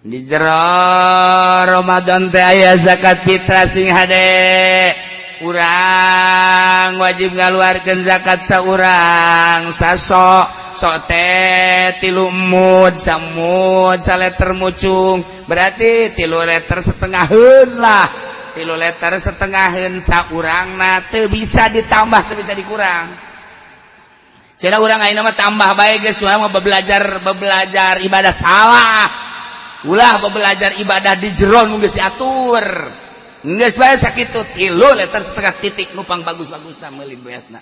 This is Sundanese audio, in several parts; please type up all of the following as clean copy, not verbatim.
di jero Ramadan teh aya zakat fitrah sing hade urang wajib ngaluarkeun zakat saurang saso sok teh 3 mud samud saleter mucung berarti 3 liter setengaheun lah 3 liter setengaheun saurangna teu bisa ditambah teu bisa dikurang cenah urang ayeuna mah tambah bae geus urang mah belajar ibadah salah ulah belajar ibadah di jero nu geus diatur geus bae sakitu 3 liter setengah titik nupang bagus-bagusna meulin beasna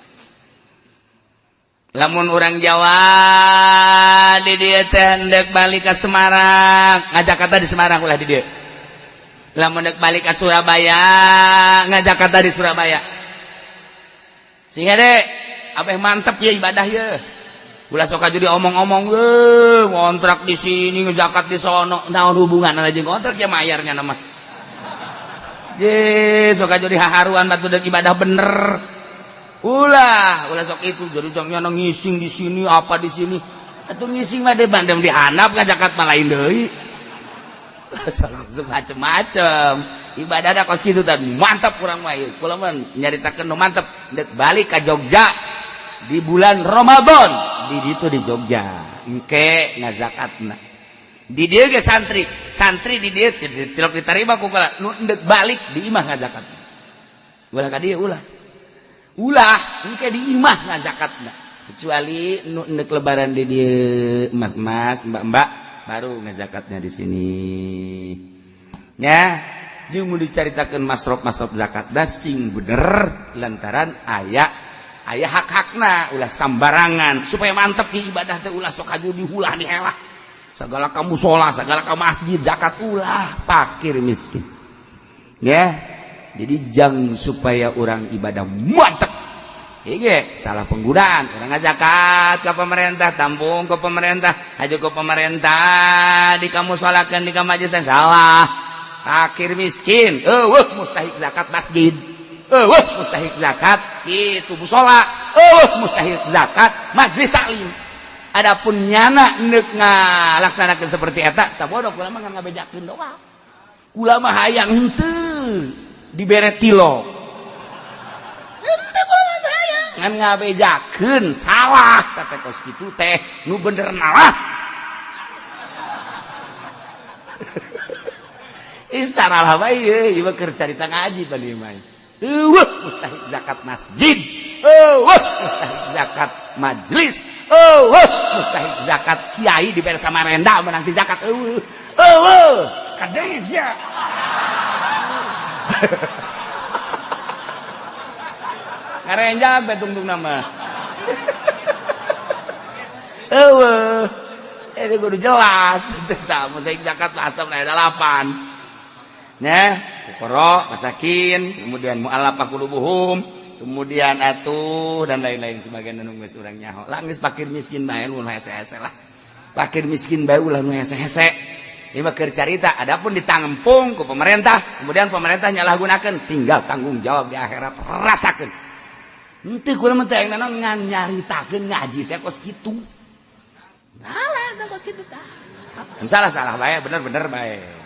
lamun urang Jawa di dieu teh hendak balik ka Semarang ngajak kata di Semarang ulah di dieu lamun hendak balik ka Surabaya ngajak kata di Surabaya sing hade abeh mantep ya ibadah ye ulah sok jadi omong-omong ngontrak di sini ngezakat di sono naon hubungan jeung kontrak ya mayarnya nama ye sok jadi haharuan batu deuk ibadah bener ulah sok itu jadi jangnya ngising di sini apa di sini atuh ngising mah de bandem dihandap ngajakat mah lain deui sok macem-macem ibadah da kos kitu teh mantap urang mah kula mah nyaritakeun nu mantep deuk balik ka Jogja di bulan Ramadan di ditu di Jogja engke ngazakatna di dieu ge santri di dieu tilok ditarima ku kula nu deuk balik di imah ngazakatna ulah ka dieu ulah engke di imah ngazakatna kecuali nu endek lebaran di dieu mas-mas mbak-mbak baru ngazakatnya di sini nya jeung mun dicaritakeun masrof zakat da sing bener lantaran aya hak-hakna ulah sambarangan supaya mantep di ibadah teh ulah sok aju dihulah dihelah segala kamu sholat segala kamu masjid zakat ulah fakir miskin ya jadi jang supaya orang ibadah mantep iya salah penggunaan orang zakat ke pemerintah tampung ke pemerintah aju ke pemerintah di kamu sholatkan di kamu majlis salah fakir miskin mustahik zakat masjid mustahik zakat itu musola mustahik zakat majlis taklim adapun nyana neuk ngalaksanakeun seperti eta sabodo kula mah ngabejakeun doang kula mah hayang henteu dibere tilo henteu kula mah hayang ngan ngabejakeun salah tapi kos kitu teh nu bener nalah salah bae ieu keur carita ngaji bali mah mustahik zakat masjid mustahik zakat majlis mustahik zakat kiai diberi Samarenda menang di zakat kadang ya ngarenjang betungtung nama ini kudu jelas mustahik zakat asam ada 8 nah, fukara, masakin, kemudian mu'allafah qulubuhum, kemudian atuh dan lain-lain sebagainya nu geus urang nyaho. Lah geus fakir miskin bae nu hese-hese lah. Fakir miskin bae ulah nu hese-hese. Ieu mah keur carita, adapun ditampung ku pemerintah, kemudian pemerintah nyalahgunakeun, tinggal tanggung jawab di akhirat rasakeun. Henteu kula mah teh naon ngan nyaritakeun ngaji teh kos kitu. Nalah teh kos kitu tah. Salah bae, bener-bener bae.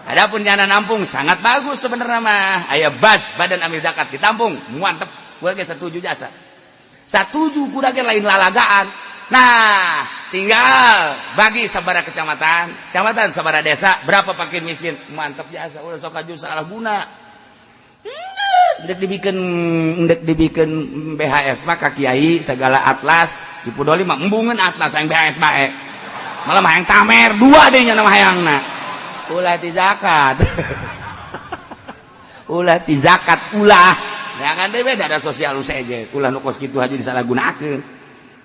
Adapun nyana nampung sangat bagus sebenarnya mah. Aya badan amil zakat ditampung, mantep. Gua ge setuju jasa. Setuju kuda ge lain lalagaan. Nah, tinggal bagi sabara kecamatan sabara desa berapa fakir miskin, mantep jasa. Udah sok aju salah guna. Ndek dibikeun BHS mah ka kiai segala atlas, di Pudoli mah embungeun atlas yang BHS bae. Malah mah yang tamer dua deui nya nama hayangna. Ulah ti zakat ulah ti zakat ulah jangan deh beda ada sosial saja ulah nu kos kitu aja disalahgunakeun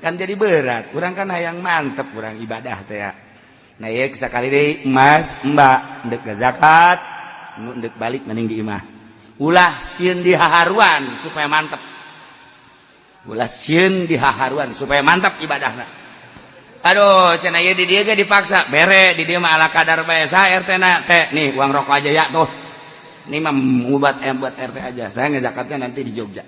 kan jadi berat urang kan hayang mantep urang ibadah teh ya nah ieu sakali deui emas mbak endek zakat nu endek balik mending di imah ulah sieun dihaharuan supaya mantep ibadahna. Aduh, cenah ieu di dieu ge dipaksa, bere di dieu mah ala kadar bae. Saha RT na teh, nih uang rokok aja ya tuh. Ini mah buat RT aja. Saya ngezakatnya nanti di Jogja.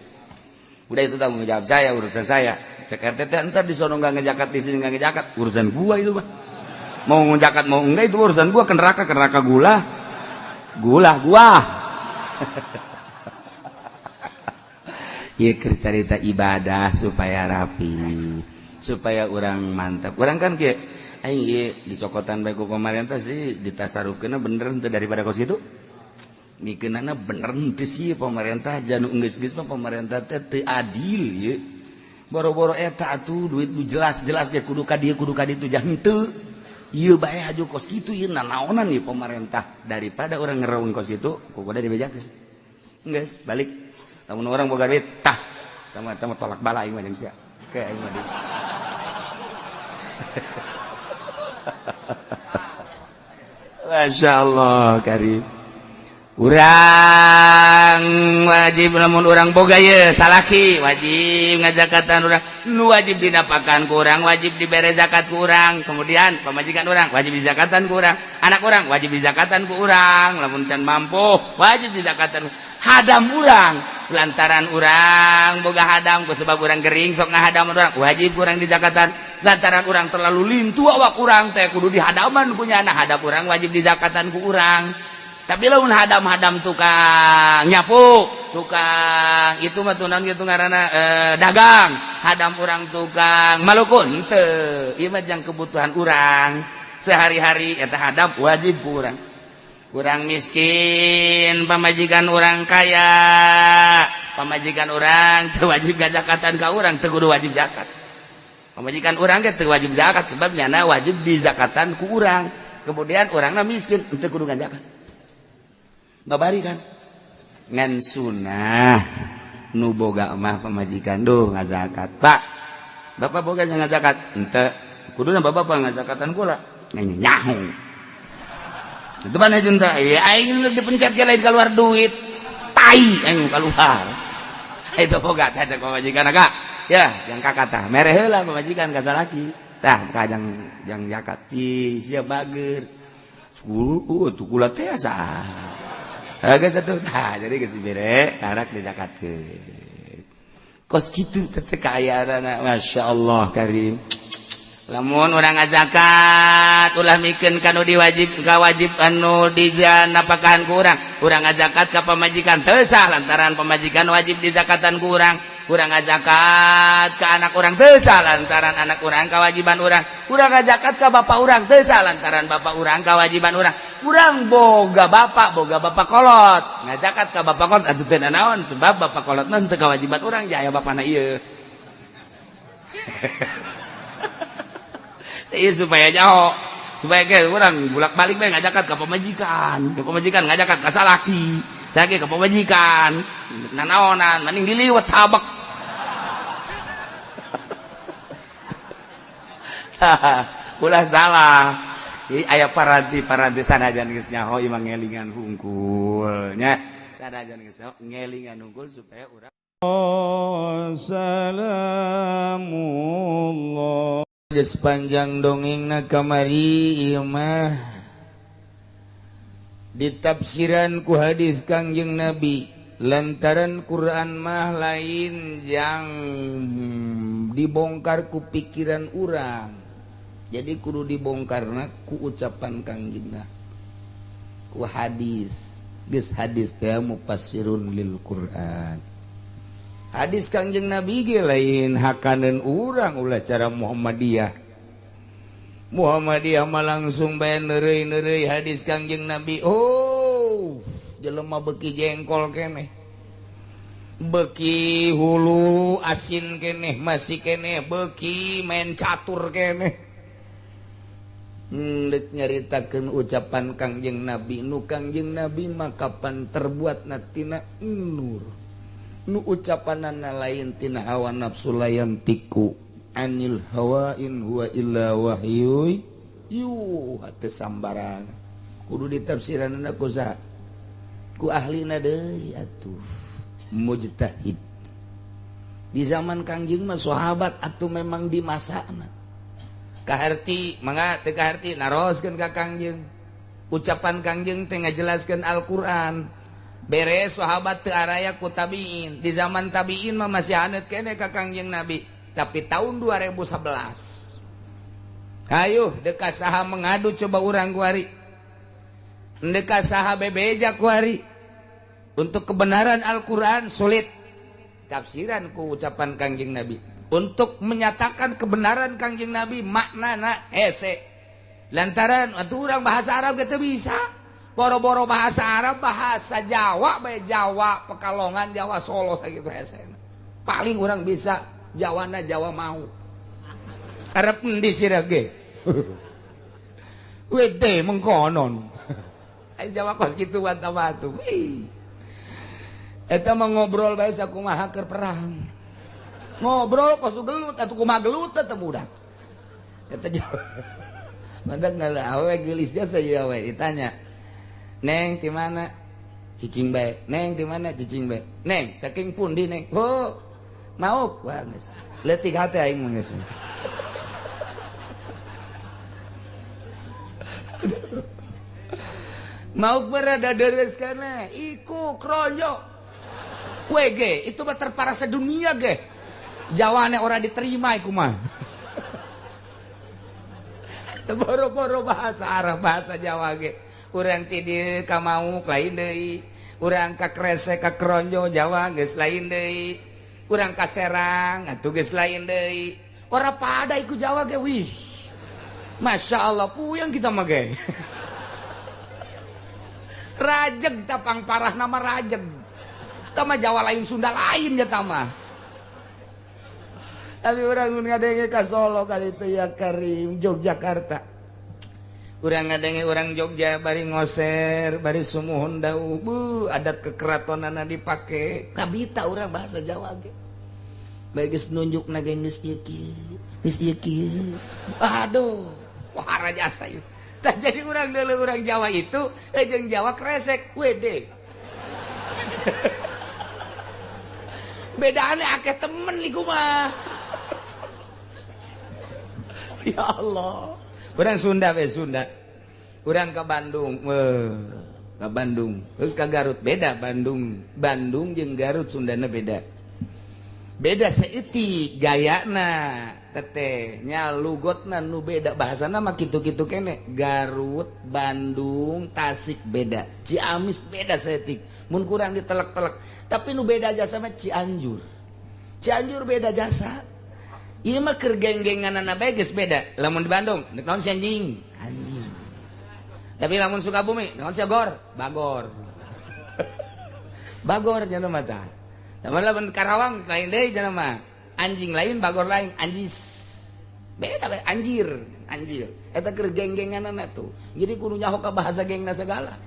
Udah itu tanggung jawab saya, urusan saya. Cek RT teh entar di sono enggak ngezakat, di sini enggak ngezakat, urusan gua itu mah. mau zakat mau enggak itu urusan gua, ke neraka gula gua. Ieu keur carita ibadah supaya rapi, supaya orang mantap. Orang kan kieu aing ieu dicokotan bae ku pemerintah sih ditasarufkeunna bener henteu daripada kos kitu. Mikeunana bener henteu sih pemerintah janu geus-geus mah pemerintah teh teu adil ieu. Boro-boro eta atuh duit nu jelas-jelas ge kudu ka dieu kudu ka ditu jah henteu. Ieu bae haju kos kitu ieu nanaonan ieu pemerintah daripada orang ngeraung kos kitu kukuda dibejakeun. Geus balik. Lamun orang boga duit tah tama tolak bala aing mah jeung sia. Ke aing mah di. Masya Allah karim. Urang wajib lamun urang boga ye salaki wajib ngazakatan urang nu wajib dinapakan ku urang wajib dibere zakat ku urang kemudian pamajikan urang wajib dizakatan ku urang anak urang wajib dizakatan ku urang lamun can mampu wajib dizakatan hadam urang lantaran urang boga hadam ku sebab urang gering sok ngahadam urang wajib urang dizakatan lantaran urang terlalu lintu awak urang teh kudu dihadaman punya anak hadap urang wajib dizakatan ku urang. Tapi lamun hadam-hadam tukang nyapu, tukang itu mah tunan gitu ngaranna dagang, hadam urang tukang malukun teu. Ieu mah jang kebutuhan urang. Sehari-hari eta hadam wajib ku urang. Urang miskin, pamajikan urang kaya, pamajikan urang teu wajib zakatan ka urang, teu kudu wajib zakat. Pamajikan urang ge teu wajib zakat sebab nyana wajib dizakatan ku urang. Kemudian urangna miskin, teu kudu zakat. Babari kan ngan sunah nu boga mah pamajikan duh ngazakat pak bapak boga ngazakat henteu kuduna bapak ngazakatan kula nyaho itu mana junta ya aing dipencet ge lain keluar duit tai aing keluar itu boga teh pamajikan aga ya yang kakak tah mere heula pamajikan ka salaki tah kajang yang zakat ti sia bager tuh kula teh saha agak satu tah jadi geus dibere arak dizakatkeun kos kitu teh kaayaanna masyaallah karim lamun urang ngazakat ulah mikeun kanu diwajib ka wajib anu dijanapakan ku urang ngazakat ka pamajikan teu sah lantaran pamajikan wajib dizakatan ku urang ngazakat ka anak urang teu sah lantaran anak urang kawajiban urang ngazakat ka bapak urang teu sah lantaran bapak urang kawajiban urang boga bapak kolot ngazakat ka bapak kolot atuh teu naon sebab bapak kolot mah teu kawajiban urang jaya bapana ieu ieu supaya jauh supaya ke urang bolak-balik bae ngazakat ka pamajikan ngazakat ka salaki sage ka pamajikan nanaonan mending diliwat habak ulah salah aya paranti sanajan geus nyaho imang ngelingan hungkul nya sanajan geus ngelingan hungkul supaya urang salamullah sepanjang dongengna kamari ieu mah ditafsiran ku hadis Kangjeng Nabi lantaran Quran mah lain yang dibongkar ku pikiran urang jadi kudu dibongkarna ku ucapan Kangjeng ku hadis geus hadis teh mufassirun lil Quran hadis Kangjeng Nabi ge lain hakaneun urang ulah cara Muhammadiyah mah langsung bae neureuy hadis Kangjeng Nabi oh jelema beuki jengkol keneh beuki hulu asin keneh masih keneh beuki main catur keneh Lek nyaritakeun ucapan Kangjeng Nabi nu Kangjeng Nabi mah kapan terbuat tina nur nu ucapanana lain tina hawa nafsu layan tiku anil hawa in huwa illa wahyu hate sambarang kudu ditafsiranna ku saha ku ahlina deui atuh mujtahid di zaman Kangjeng mah sahabat atuh memang di masana kaharti mangga teu kaharti naroskeun ka Kangjeng ucapan Kangjeng teh ngajelaskeun Al-Qur'an beres sahabat teu araya ku tabiin di zaman tabiin mah masih haneut keneh ka Kangjeng Nabi tapi tahun 2011 Hayuh dekat saha mengadu coba urang kuari. Dekat saha bebeja kuari. Untuk kebenaran Al-Quran sulit. Tafsiran ku ucapan Kangjeng Nabi. Untuk menyatakan kebenaran Kangjeng Nabi maknana hese. Lantaran atuh urang bahasa Arab kita bisa. Boro-boro bahasa Arab, bahasa Jawa, bae Jawa Pekalongan, Jawa Solo sakitu hese. Paling orang bisa Jawana Jawa mau. Arab endi sirah ge? Wede mengkonon. Jawa kos kitu batu. Eta mah ngobrol bae sakumaha keur perang. Ngobrol kos gelut atuh kumaha gelut teh budak. Eta Jawa. Mandak ngalah awe gelisnya saya awe ditanya. Neng di mana? Cicing bae. Neng di mana? Cicing bae. Neng saking pundi neng? Oh, mau wah geus. Leutik hate aing mah geus. Mau berada deres kana iku kronyo. WG itu mah terparah sedunia ge. Jawane ora diterima iku mah. Boro-boro bahasa Arab bahasa Jawa ge. Urang ti dieu ka mau lain deui. Urang ka kresek ka kronjo Jawa geus lain deui. Urang ka Serang atuh geus lain deui. Ora pada iku Jawa ge wih. Masya Allah puyeng kita mah ge. Rajeg tapang parah nama rajeg. Tama Jawa lain Sunda lain ya tama. Tapi urang ngadenge ka Solo kali itu ya Karim Yogyakarta. Urang ngadenge urang Jogja bari ngoser, bari sumuhun dawuh, bu adat kekeratonana dipake. Kabita urang bahasa Jawa ge. Bae geus nunjukna ge geus ieu kieu, geus ieu kieu. Aduh, wahara jasa ieu. Tah jadi urang deuleu urang Jawa itu jeung Jawa kresek, wede. Bedaane akeh temen iku mah. Ya Allah. Urang Sunda we Sunda. Urang ka Bandung, ka Bandung. Terus ka Garut beda Bandung. Bandung jeung Garut Sundana beda. Beda seeutik gayana, teteh nya lugotna nu beda bahasana mah kitu-kitu kene. Garut, Bandung, Tasik beda. Ciamis beda seeutik. Mun kurang ditelek-telek. Tapi nu beda jasa mah Cianjur. Cianjur beda jasa. Ieu mah keur geng-genganana bae geus beda. Lamun di Bandung, naon si anjing? Anjing. Tapi lamun Sukabumi, naon si Gor? Bagor. Bagor cenah mah tah. Tapi lamun Karawang lain deui cenah mah. Anjing lain, bagor lain, anjis. Beda bae anjir, anjir. Eta keur geng-genganana tuh. Jadi kudu nyaho ka bahasa gengna segala.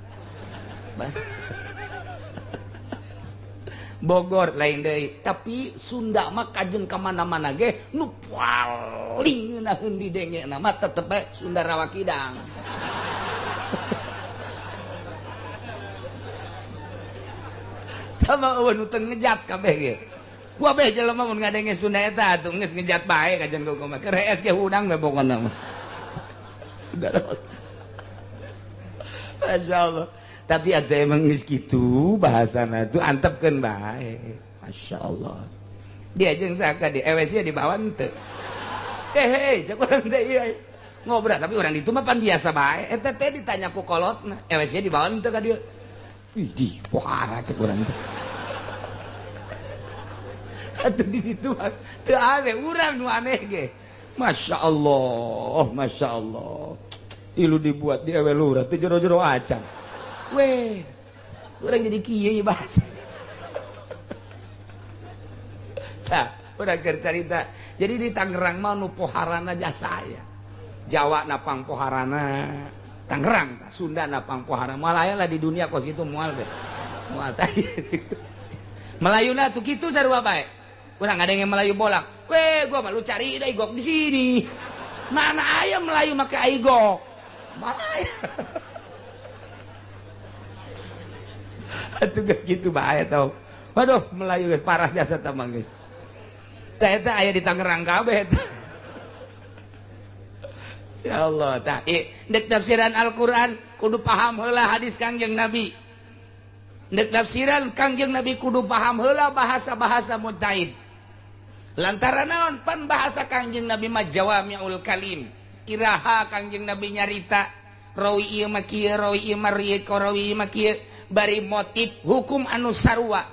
Bogor lain deui, tapi Sunda mah kajen ka mana-mana ge nu paling ngeunaheun di dengena mah tetep bae Sunda Rawa Kidang. Tama eueun nu teu ngejat kabeh ge. Gua bae jelema mun ngadenge Sunda eta atuh geus ngejat bae kajen gua mah. Keur hees ge hudang bae pokona mah. Sunda Rawa. Masyaallah. Tapi ada emang geus kitu bahasana tuh antepkeun bae. Masyaallah. Dia jeung saka di EWC di bawah teu. Hei, sakurang teh ieu. Ngobrol tapi urang ditu mah pan biasa bae. Eta teh ditanya ku kolotna, EWC di bawah teu ka dieu. Ih, di pohara sakurang teh. Atuh di ditu mah teu aneh, urang nu aneh ge. Masyaallah, masyaallah. Ilu dibuat di ewe lurah teh jero-jero acan. Weh, orang jadi kieu bahasa. Nah, udah cerita. Jadi di Tangerang mah nu poharana jasa saya. Jawa napang poharana, Tangerang, Sunda napang poharana. Malaya lah di dunia kos gitu moal deh. Moal tadi. Melayuna tuh kitu sarua bae. Urang ngadenge Melayu bolak. Weh, gua mah lu cari da igok di sini. Mana aya Melayu make igok? Mana aya? Tugas gitu bahaya tau. Waduh Melayu guys parah jasa tamang guys. Tah eta aya di Tangerang kabeh. Ya Allah tah dek tafsiran Al-Qur'an kudu paham heula hadis Kangjeng Nabi. Dek tafsiran Kangjeng Nabi kudu paham heula bahasa-bahasa mutaid. Lantaran naon pan bahasa Kangjeng Nabi mah jawami'ul kalim. Iraha Kangjeng Nabi nyarita rawi ieu mah kieu rawi ieu mah rawi mah kieu bari motif hukum anu sarua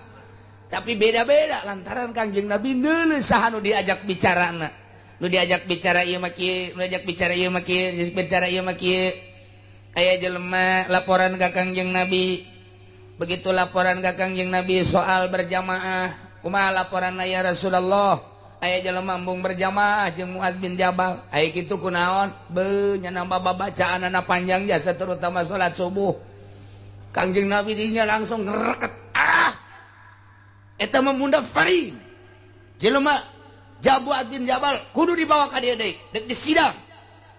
tapi beda-beda lantaran Kangjeng Nabi neuleuh saha nu diajak bicarana nu diajak bicara ieu mah kieu nu diajak bicara ieu mah kieu bicara ieu mah kieu aya jelema laporan ka Kangjeng Nabi begitu laporan ka Kangjeng Nabi soal berjamaah kumaha laporanna ya Rasulullah aya jelema embung berjamaah jeung Muaz bin Jabal aya kitu kunaon beuh nya nambah babacaanana panjang jasa terutama salat subuh Kangjeng Nabi dinya langsung ngereket eta mah munda faring jelema Muaz bin Jabal kudu dibawa ka dieu deui dek disidang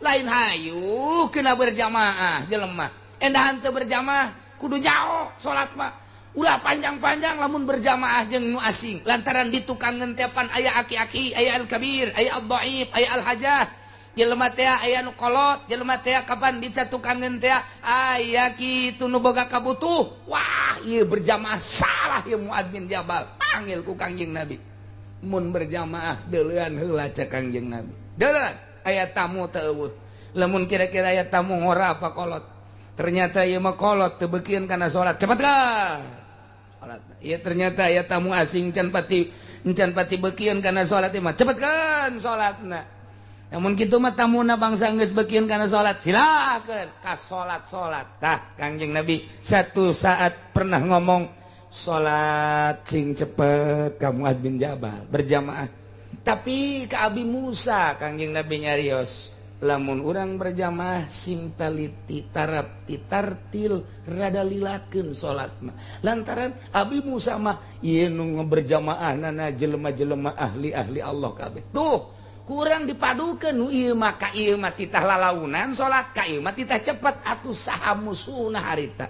lain hayu kena berjamaah jelema endahan teu berjamaah kudu jauh salat mah ulah panjang-panjang lamun berjamaah jeung nu asing lantaran di tukang ngentepan aya aki-aki aya al-kabir aya ad-dhaif aya al-hajah jelema teh aya nu kolot jelema teh kapan di tukang ngentea aya kitu nu boga kabutuh wah ieu berjamaah salah ieu Muaz bin Jabal panggil ku Kangjeng Nabi mun berjamaah deuleuan heula cek Kangjeng Nabi deuleuan aya tamu teu eueuh lamun kira-kira aya tamu ngora apa kolot ternyata ieu mah kolot teu beukieun kana salat cepatkan ya ternyata ya tamu asing can pati beukieun kana salat mah cepetkeun salatna namun kitu mah tamuna bangsa geus beukieun kana salat silakeun ka salat tah Kangjeng Nabi satu saat pernah ngomong salat sing cepet ka Muaz bin Jabal berjamaah tapi ka Abi Musa Kangjeng Nabi nyarios lamun urang berjamaah sing taliti tarap titartil rada lilakeun salatna lantaran Abi Musa mah ieu nu berjamaahnana jelema-jelema ahli-ahli Allah kabeh tuh kurang dipadukeun nu ieu mah ka ieu mah titah lalaunan salat ka ieu mah titah cepet atuh saha musuhna harita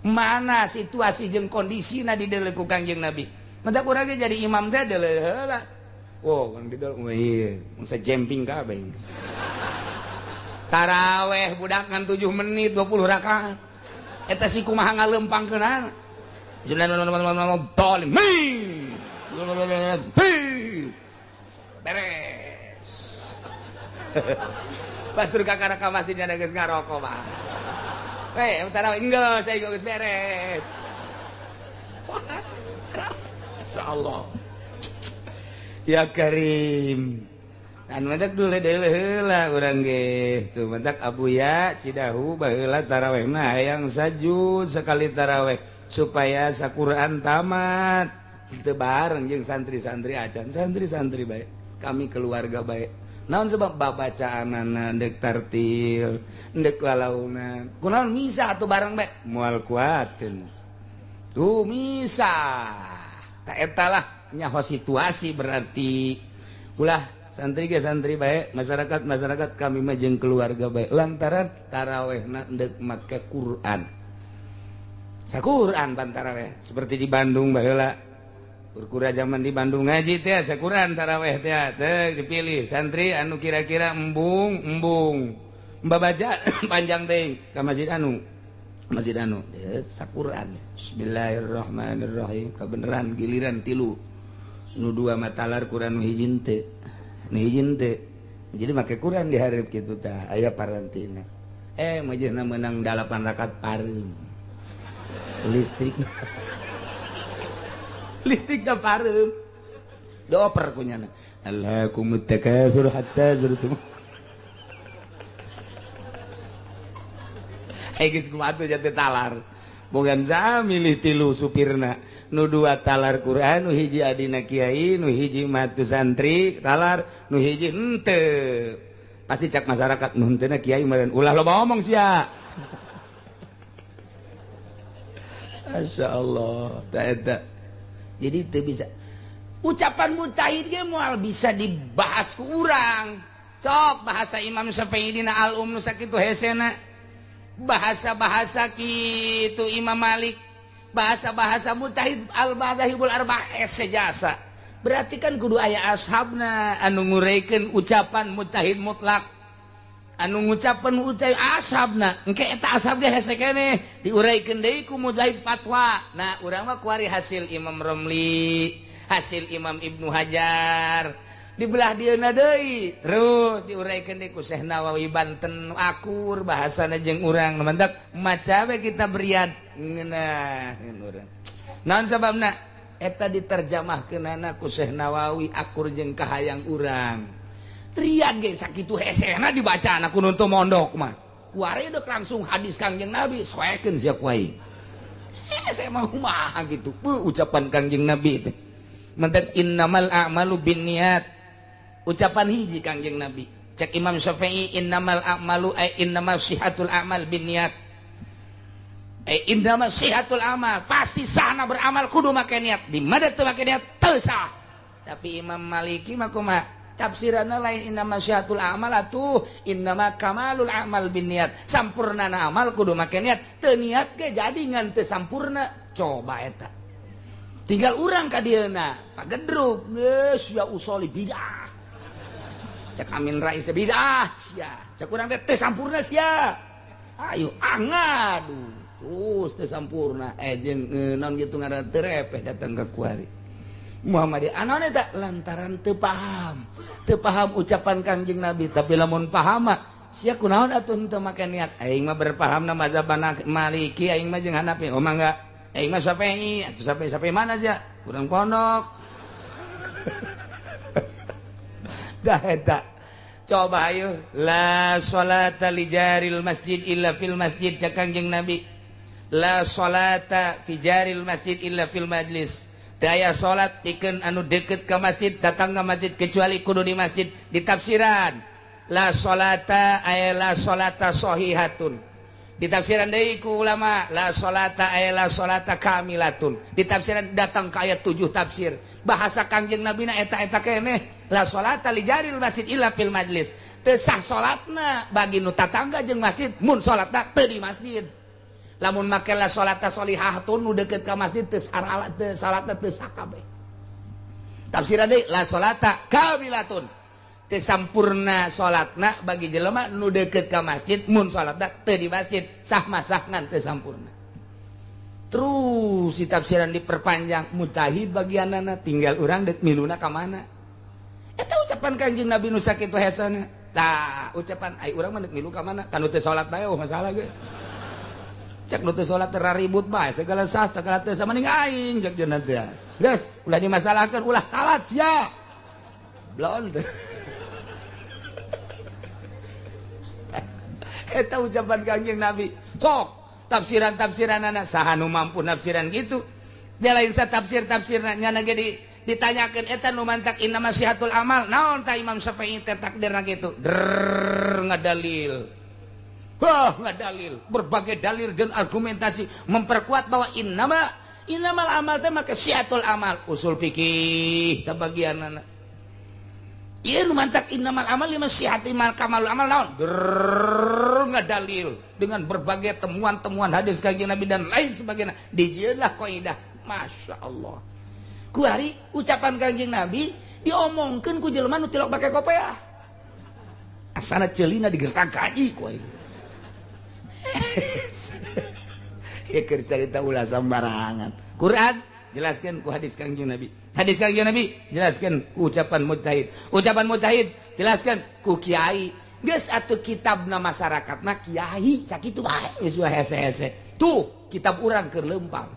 mana situasi jeung kondisina di deuleu ku Kangjeng Nabi mantap urang ge jadi imam teh deuleu heula oh kan di deuleu ieu mangsa jemping kabeh taraweh budak ngan 7 menit 20 rakaat eta si kumaha ngalempangkeunana dolim beres batur kakara ka masjid nya geus ngaroko mah taraweh geus saya geus beres insyaallah ya Karim kan mentak dulu heula urang ge tuh mentak Abuya Cidahu baheula taraweh mah hayang sajud sekali taraweh supaya saquran tamat teu bareng jeung santri-santri acan santri-santri bae kami keluarga bae naon sebab babacaanana dek tartil dek lalaunan kunaon misa atuh bareng bae moal kuateun tuh misa ta eta lah nyaho situasi berarti ulah santri ge santri bae masyarakat kami mah jeung keluarga bae lantaran tarawehna endek make Quran saquran pan taraweh seperti di Bandung baheula kurkura zaman di Bandung ngaji teh saquran taraweh teh teu dipilih santri anu kira-kira embung babaca panjang teh ka masjid anu saquran bismillahirrahmanirrahim kabeneran giliran 3 nu 2 matalar Quran nu hiji teh jadi make Quran di hareup kitu tah aya parantina majihna meunang 8 rakaat pareum listrik da pareum dioper kunyana Allakumut takatsur hatta zurtum geus kumaha atuh jate talar bogan sami milih 3 supirna nu 2 talar Quran nu hiji adina kiai nu hiji matu santri talar nu hiji henteu pasti cak masyarakat nu henteuna kiai meureun ulah loba ngomong sia masyaallah ta eta jadi teu bisa ucapan mujtahid ge moal bisa dibahas ku urang cok bahasa Imam Syafi'i dina al-um nu sakitu hesena bahasa-bahasa kitu Imam Malik bahasa-bahasa mujtahid al-madzhabul arba'ah sejasa berarti kan kudu aya ashabna anu ngureikeun ucapan mujtahid mutlak anu ngucapan mujtahid ashabna engke eta ashab ge hese keneh diuraykeun deui ku mujtahid fatwa nah urang mah kuari hasil Imam Romli hasil Imam Ibnu Hajar dibelah dieuna deui terus diuraykeun deui ku Syekh Nawawi Banten akur bahasana jeung urang mantak maca we kita berian ngeunaheun urang naon sababna eta diterjemahkeunana ku Syekh Nawawi akur jeung kahayang urang rian ge sakitu hesehna dibacana ku nu teu mondok mah kuari deuk langsung hadis Kangjeng Nabi soekeun sia ku aing saya mah kumaha gitu ucapan Kangjeng Nabi teh mantak innamal a'malu binniyat ucapan hiji Kangjeng Nabi cek Imam Syafi'i innamal a'malu innamal sihatul a'mal binniyat innamal sihatul amal pasti sahna beramal kudu make niat di mana teu make niat teu sah tapi Imam Maliki mah kumaha tafsiranna lain innamal sihatul amal atuh innamal kamalul amal binniyat sampurnana amal kudu make niat teu niat ge jadi ngan teu sampurna coba eta tinggal urang ka dieuna pagedruk geus ya usoli bidah cek Amin Rais bidah sia cek urang teh teu sampurna sia ayo angadu terus teu sampurna jeung naon kitu ngaranna teu repeh datang ka kuari Muhammadiyah anaon eta lantaran teu paham ucapan Kangjeng Nabi tapi lamun paham mah sia kunaon atuh teu make niat aing mah berpahamna mazhab Maliki aing mah jeung Hanafi oh mangga aing mah Syafi'i atuh Syafi'i mana sia urang pondok dah eta coba ayo la sholata li jaril masjid illa fil masjid cak Kangjeng Nabi la sholata fi jaril masjid illa fil majlis teu aya salat pikeun anu deukeut ka masjid datang ka masjid kecuali kudu di masjid di tafsiran la sholata aya la sholata sahihatun di tafsiran deui ku ulama la sholata aya la sholata kamilatun di tafsiran datang ka ayat 7 tafsir bahasa Kangjeng Nabi na eta keneh la sholata li jaril masjid illa fil majlis teu sah salatna bagi nu tatangga jeung masjid mun salatna teu di masjid lamun make la sholata sholihatun nu deukeut ka masjid teu salatna teu sah kabeh tafsiran deui la sholata kamilatun teu sampurna salatna bagi jelema nu deukeut ka masjid mun salatna teu di masjid sah mah sah ngan teu sampurna terus si tafsiran diperpanjang mujtahid bagianana tinggal urang deuk miluna ka mana eta ucapan Kanjeng Nabi nu sakitu hesana tah ucapan ai urang mah deuk milu ka mana kanu teu salat bae masalah ge cek nu teu salat teu ribut bae segala sah segala teu sama ning aing cek jeuna teh geus ulah dimasalahkeun ulah salat sia blon teh eta ucapan Kanjeng Nabi sok tafsiran anak saha nu mampu nafsiran gitu dia lain sa tafsirna nya ge ditanyakeun eta nu mantak innama sihatul amal naon tah Imam Syafi'i teh takdirna kitu ngadalil ngadalil berbagai dalil dan argumentasi memperkuat bahwa innamal amal teh make sihatul amal usul fikih teh bagianna ieu nu mantak innamal amal lima sihatul kamalul amal naon ngadalil dengan berbagai temuan hadis Kanjeng Nabi dan lain sebagainya dijieunlah kaidah Masya Allah kuari ucapan Kanjeng Nabi diomongkeun ku jelema nu tilok bake kopiah asana ceulina digerak gaji ku aing ieu keur carita ulah sambarangan Quran jelaskeun ku hadis Kanjeng Nabi jelaskeun ku ucapan mujtahid jelaskeun ku kiai geus atuh kitabna masyarakatna kiai sakitu bae geus hese-hese tuh kitab urang keur leumpang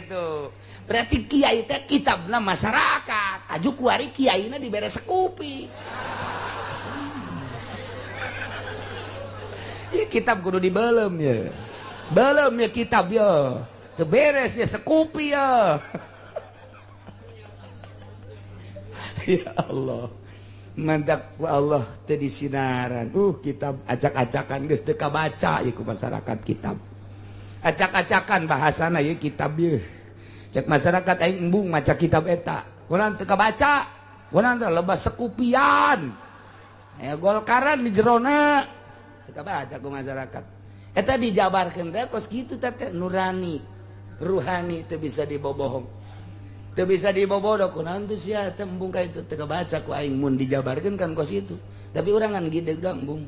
tuh berarti kiai teh kitabna masyarakat aju kuari kiaina dibere sekupi ya kitab kudu dibelem ya kitab ya teu beres ya sekupi ya ya Allah mandak ku Allah teu disinaran kitab acak-acakan geus teu kabaca ieu ku masyarakat kitab acak-acakan bahasana ieu kitab ieu cek masyarakat aing embung maca kitab eta urang teu kabaca urang teh loba sekupian aya golkaran di jerona teu kabaca ku masyarakat eta dijabarkeun teh kos kitu teh nurani ruhani teu bisa dibobohong teu bisa dibobodoh kunaon teh sia teh embung ka itu teu kabaca ku aing mun dijabarkeun kan kos itu tapi urang ngan gideg da embung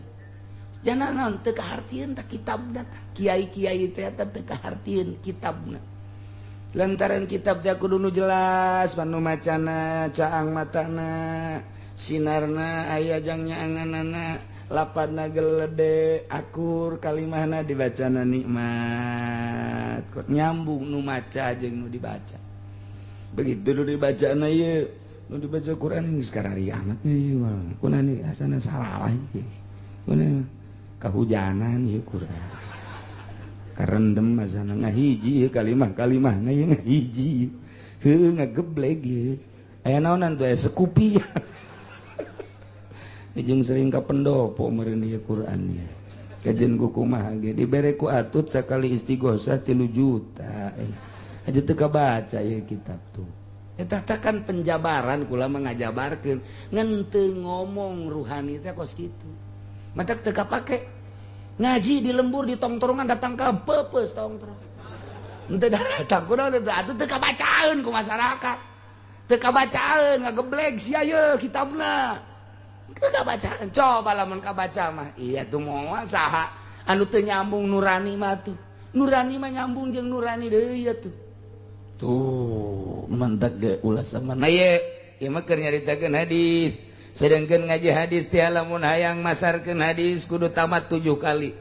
jangan naon teu kahartieun tah kitabna kiai-kiai teh teu kahartieun kitabna lantaran kitab teh kudu nu jelas panu macana caang matana sinarna aya jangnya anganana lapadna gelede akur kalimahna dibacana nikmat kok nyambung nu maca jeung nu dibaca begitu nu dibacana ieu nu dibaca Quran geus karari amat ieu kunani asana salah ieu kunani kahujanan ieu Quran karendem asana ngahiji kalimah-kalimahna ieu ngahiji heuh ngageblek ieu aya naonan tuh aya sekupi jeung sering ka pendopo meureun ieu Quran ieu kajen ku kumaha ge dibere ku atut sakali istighosah 3 juta aja teu kabaca ieu kitab tuh eta kan penjabaran kula mengajabarkeun ngan teu ngomong ruhani teh kos kitu matak teu kapake ngaji di lembur di tongtorongan datang ka peupeus tongtorong henteu datang kunaon atuh teu kabacaeun ku masyarakat teu kabacaeun ngageblek sia ieu kitabna teu kabacaan coba lamun kabaca mah iya tuh moal saha anu teu nyambung nurani mah tuh nurani mah nyambung jeung nurani deui ya tuh mantak ge ulah sama nah ye ieu mah keur nyaritakeun hadis sedengkeun ngaji hadis teh lamun hayang masarkeun hadis kudu tamat 7 kali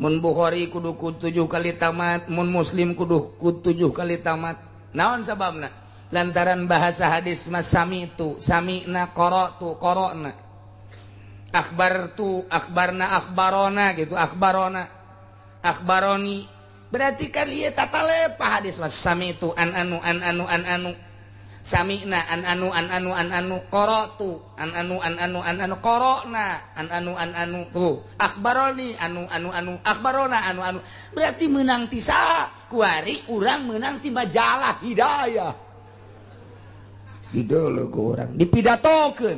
mun Bukhari kudu 7 kali tamat mun Muslim kudu 7 kali tamat naon sababna lantaran bahasa hadis mah samitu sami'na qara'tu qara'na akhbartu akhbarna akhbarona gitu akhbarona akhbaroni berarti kan ieu tata lepah hadis mas samitu an anu sami'na an anu qara'tu an anu qara'na an anu tuh akhbaroni anu akhbarona anu berarti meunang ti saha kuari urang meunang ti majalah hidayah dideuleuh ku urang dipidatokeun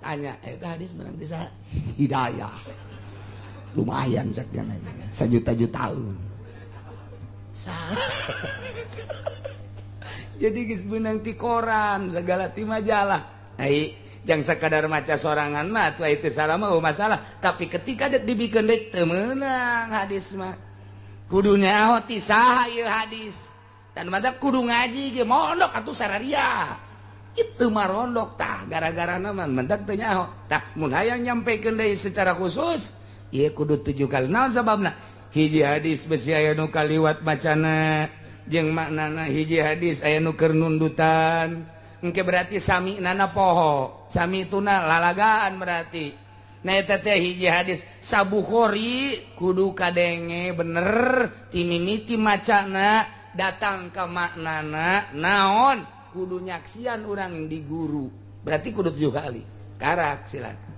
tanya eta hadis meunang ti saha hidayah lumayan sakjana 1 juta-jutaeun jadi geus meunang ti koran segala ti majalah ai jang sakadar maca sorangan mah atuh itu salah mah masalah tapi ketika dibikeun deui teu meunang hadis mah kudu nyaho ti saha ieu hadis dan mata kudu ngaji ge mondok atuh sararia itu mah rondok tah gara-gara mah mendak teu nyaho tah mun hayang nyampekeun deui secara khusus ieu kudu 7 kali naon sababna hiji hadis besi aya nu kaliwat macana jeung maknana hiji hadis aya nu keur nundutan engke berarti sami'nana poho samituna lalagaan berarti nah eta teh hiji hadis sabukhari kudu kadenge bener ti mimiti macana datang ka maknana naon kudu nyaksian urang di guru berarti kudu 7 kali karak silakan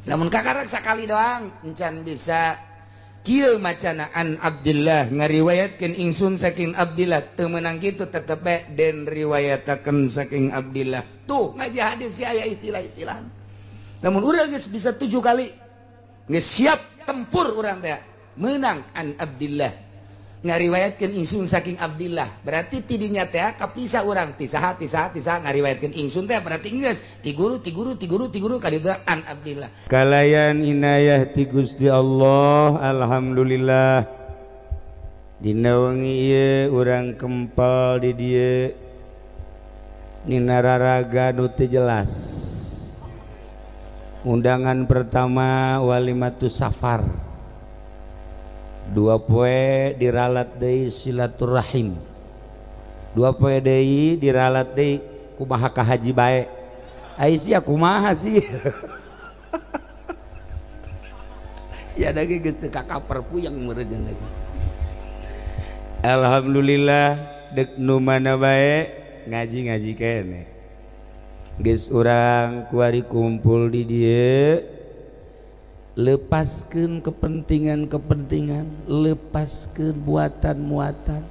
namun kakarak sakali doang encan bisa kieu macana an Abdillah ngariwayatkeun ingsun saking Abdillah teu meunang kitu tetep bae den riwayatakeun saking Abdillah tuh ngaji hadis ge aya istilah-istilah namun urang geus bisa 7 kali geus siap tempur urang teh meunang an Abdillah ngariwayatkeun ingsun saking Abdillah berarti tidinya teh kapisah urang ti saha ngariwayatkeun ingsun teh berarti geus ti guru kaditu an Abdillah kalayan inayah ti Gusti Allah alhamdulillah dina wengi ieu urang kempal di dieu nina raraga nu teu jelas undangan pertama walimatus safar 2 poe diralat deui silaturahim 2 poe deui diralat deui kumaha ka haji bae ai sia kumaha sih ya dage geus teu kakaper puyeng meureun lagi alhamdulillah deuk nu mana bae ngaji kene geus urang kuari kumpul di dieu lepaskeun kepentingan-kepentingan lepaskeun muatan-muatan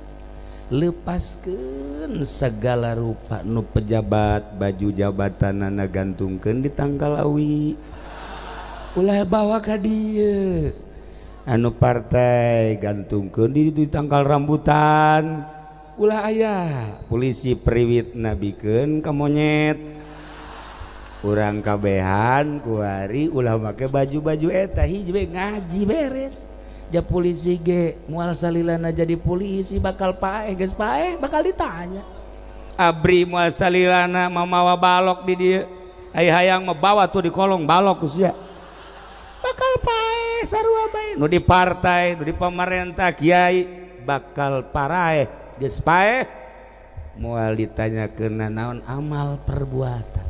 lepaskeun segala rupa nu pejabat baju jabatanana gantungkeun di tanggal awi ulah bawa ka dieu anu partai gantungkeun di tanggal rambutan ulah aya polisi periwit nabikeun ka monyet urang kabehan kuari ulah make baju-baju eta hiji ngaji beres ja polisi ge moal salilana jadi polisi bakal paeh geus paeh bakal ditanya abri moal salilana mamawa balok di dieu ai hayang membawa tuh di kolong balok sia bakal paeh sarua bae nu di partai nu di pemerintah kiai bakal paraeh geus paeh moal ditanyakeun naon amal perbuatan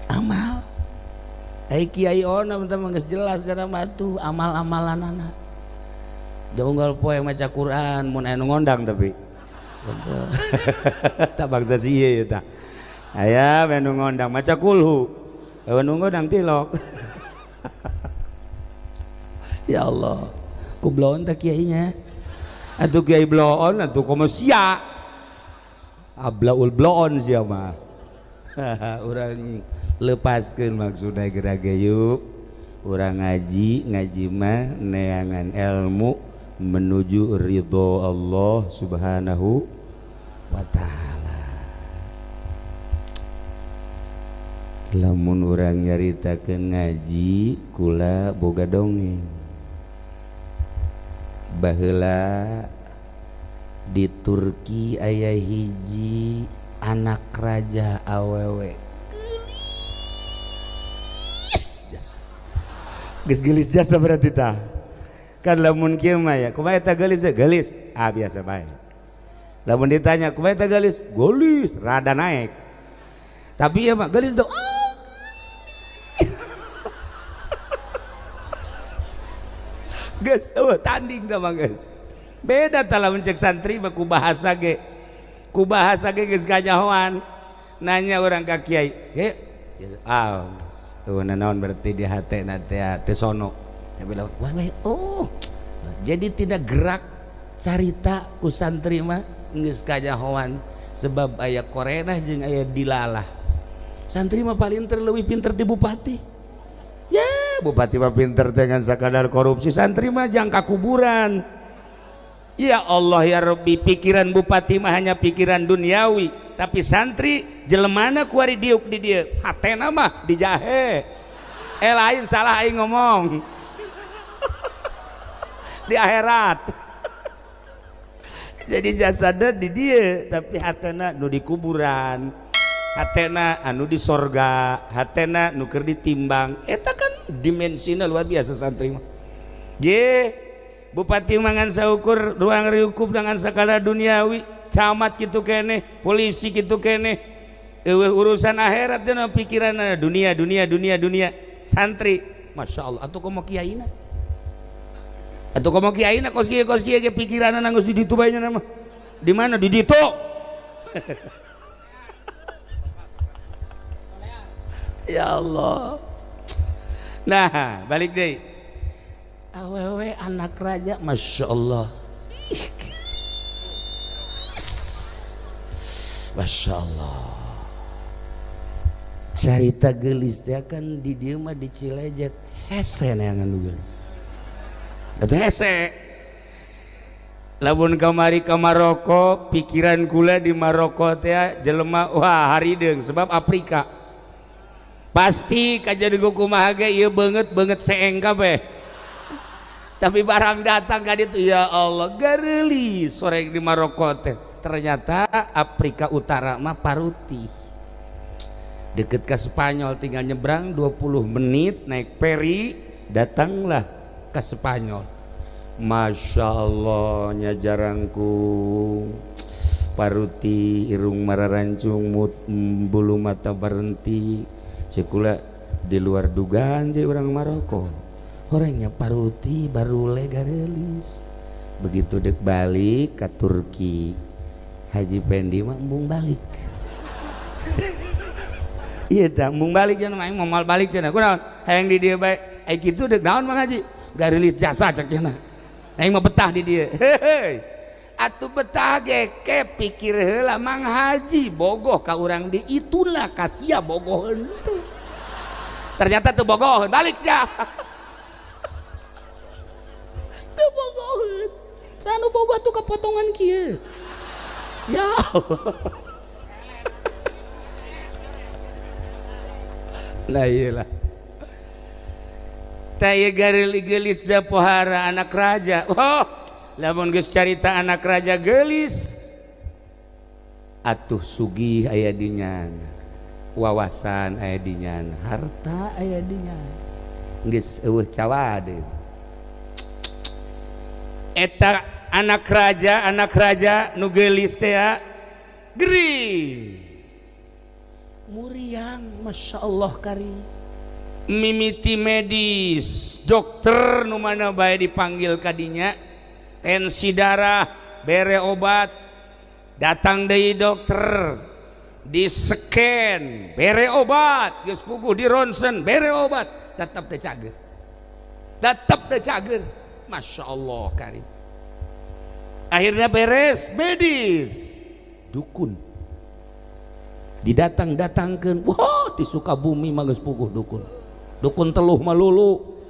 amal ai kiai ona bentar geus jelas kana batu amal-amalanana jaunggal poe maca Quran mun anu ngondang tapi tak bangsa sieu eta aya anu ngondang maca kulhu anu ngondang tilok ya Allah ku bloon teh kiainya atuh kiai bloon atuh komo sia ablaul bloon sia mah urang lepaskeun maksudna gerage yuk urang ngaji mah neangan ilmu menuju ridho Allah subhanahu wa ta'ala lamun urang nyaritakeun ngaji kula boga dongeng baheula di Turki aya hiji anak raja awewe gelis jasa berarti tah kan lamun kieu mah ya kumaha eta gelis teh gelis biasa bae lamun ditanya kumaha eta gelis gelis rada naik tapi ya mah gelis tuh geus tanding tah mah geus beda tah lamun cek santri mah ku bahasa ge geus kanyahoan nanya orang ka kiai ge naon berarti di hatena teh sono ya bilang wah oh jadi tidak gerak carita ku santri mah geus kanyahoan sebab aya korenah jeung aya dilalah santri mah paling leuwih pinter ti bupati ya bupati mah pinter dengan sakadar korupsi santri mah jang ka kuburan ya Allah ya Rabbi pikiran bupati mah hanya pikiran duniawi tapi santri jelemana kuari diuk di dia hatena mah di jahe lain salah aing ngomong di akhirat jadi jasadna di dia tapi hatena nu di kuburan hatena anu di sorga hatena nu keur ditimbang eta kan dimensina luar biasa santri mah je bupati mangan saukur ruang riukup dengan skala duniawi camat gitu kene polisi gitu kene urusan akhirat dan pikiran dunia santri masya Allah atau komo kiaina kos kiai ge pikiran nanggus di ditu bae nama di mana di ditu ya Allah nah balik deh awewe anak raja masya Allah masya Allah carita gelis teh kan di dieu mah di Cilejet hese neangan gelis atuh hese lamun kamari ka Maroko pikiran kula di Maroko teh jelema wah harideung sebab Afrika pasti kajadiku kumaha ge ieu beungeut seeng kabeh tapi barang datang ka ditu ya Allah gareulis sore di Maroko teh ternyata Afrika Utara mah paruti deket ke Spanyol tinggal nyebrang 20 menit naik feri datanglah ke Spanyol masya Allah nya jarangku paruti irung mararancung bulu mata berhenti sekula di luar dugaan je orang Maroko orangnya paruti baru legarelis begitu dek balik ke Turki Haji Pendi mah embung balik iya tak embung balik jangan main mau balik cenah kunaon hayang di dia bae ai kitu dek naon Mang Haji garelis jasa cek cenah aing mah betah di dia heuh atuh betah ge ke pikir heula Mang Haji bogoh ka urang di itulah kasia bogoheun teh ternyata teu bogoheun balik sia teu bogoheun sanu bogoh tuh kepotongan kieu ya nah iyalah eta ye gelis da pohara anak raja. Oh, lamun geus carita anak raja gelis atuh sugih aya dinyan, wawasan aya dinyan, harta aya dinyan, geus eueuh cawade. Eta anak raja nu gelis teh geri muriang, masya Allah kari mimiti medis dokter nu mana bae dipanggil kadinya, tensi darah bere obat, datang deui dokter di-scan bere obat, geus puguh di ronsen bere obat, tetep teu cager, masya Allah kari. Akhirnya beres medis, dukun didatang-datangkeun, wah di Sukabumi mah geus puguh dukun teluh malulu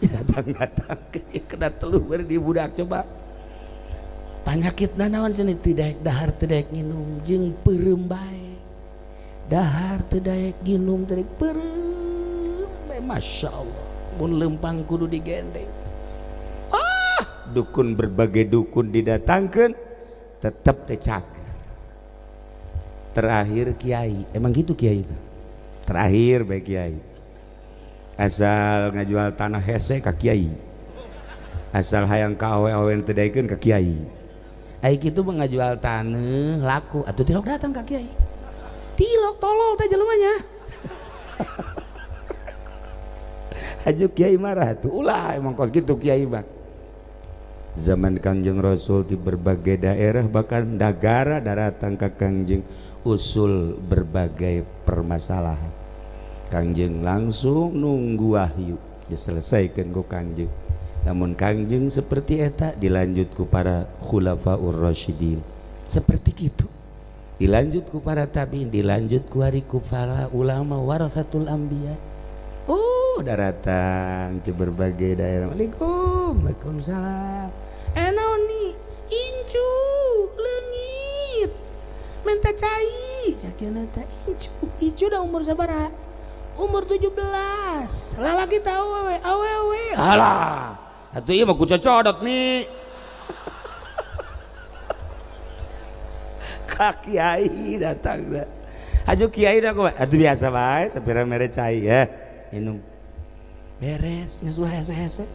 datang-datangkeun kena teluh bari di budak. Coba panyakitna naon cenah teu daek dahar teu daek nginum jeung peureum bae, dahar teu daek nginum teu daek peureum bae, masya Allah mun leumpang kudu digendeng. Dukun berbagai dukun didatangkan tetap tercager. Terakhir kiai, emang gitu kiai itu. Terakhir baik kiai, asal ngajual tanah hese ke kiai, asal hayang ka awe-awe teu daekeun ka kiai. Ai kitu mah ngajual tanah laku atuh tilok datang ka kiai. Tilok tolol teh jelema. Aju kiai marah tuh, ulah emang kos gitu kiai mah. Zaman Kangjeng Rasul di berbagai daerah bahkan negara datang ke Kangjeng usul berbagai permasalahan. Kangjeng langsung nunggu wahyu diselesaikan ku Kangjeng. Namun Kangjeng seperti eta dilanjut ku para khulafaur rasyidin. Seperti itu. Dilanjut ku para tabi'in, dilanjut ku para ulama warasatul anbiya. Oh, datang ke berbagai daerah. Waalaikumsalam. Naon nih? Incu leungit. Menta cai. Jakina teh incu da umur sabaraha? Umur 17. Lalaki teh awewe. Alah, atuh ieu mah ku cocodot nih. Ka kiai datang da. Aju kiai da kok. Atuh biasa bae sapira mere cai ya. Minum. Beres nyusul hese-hese.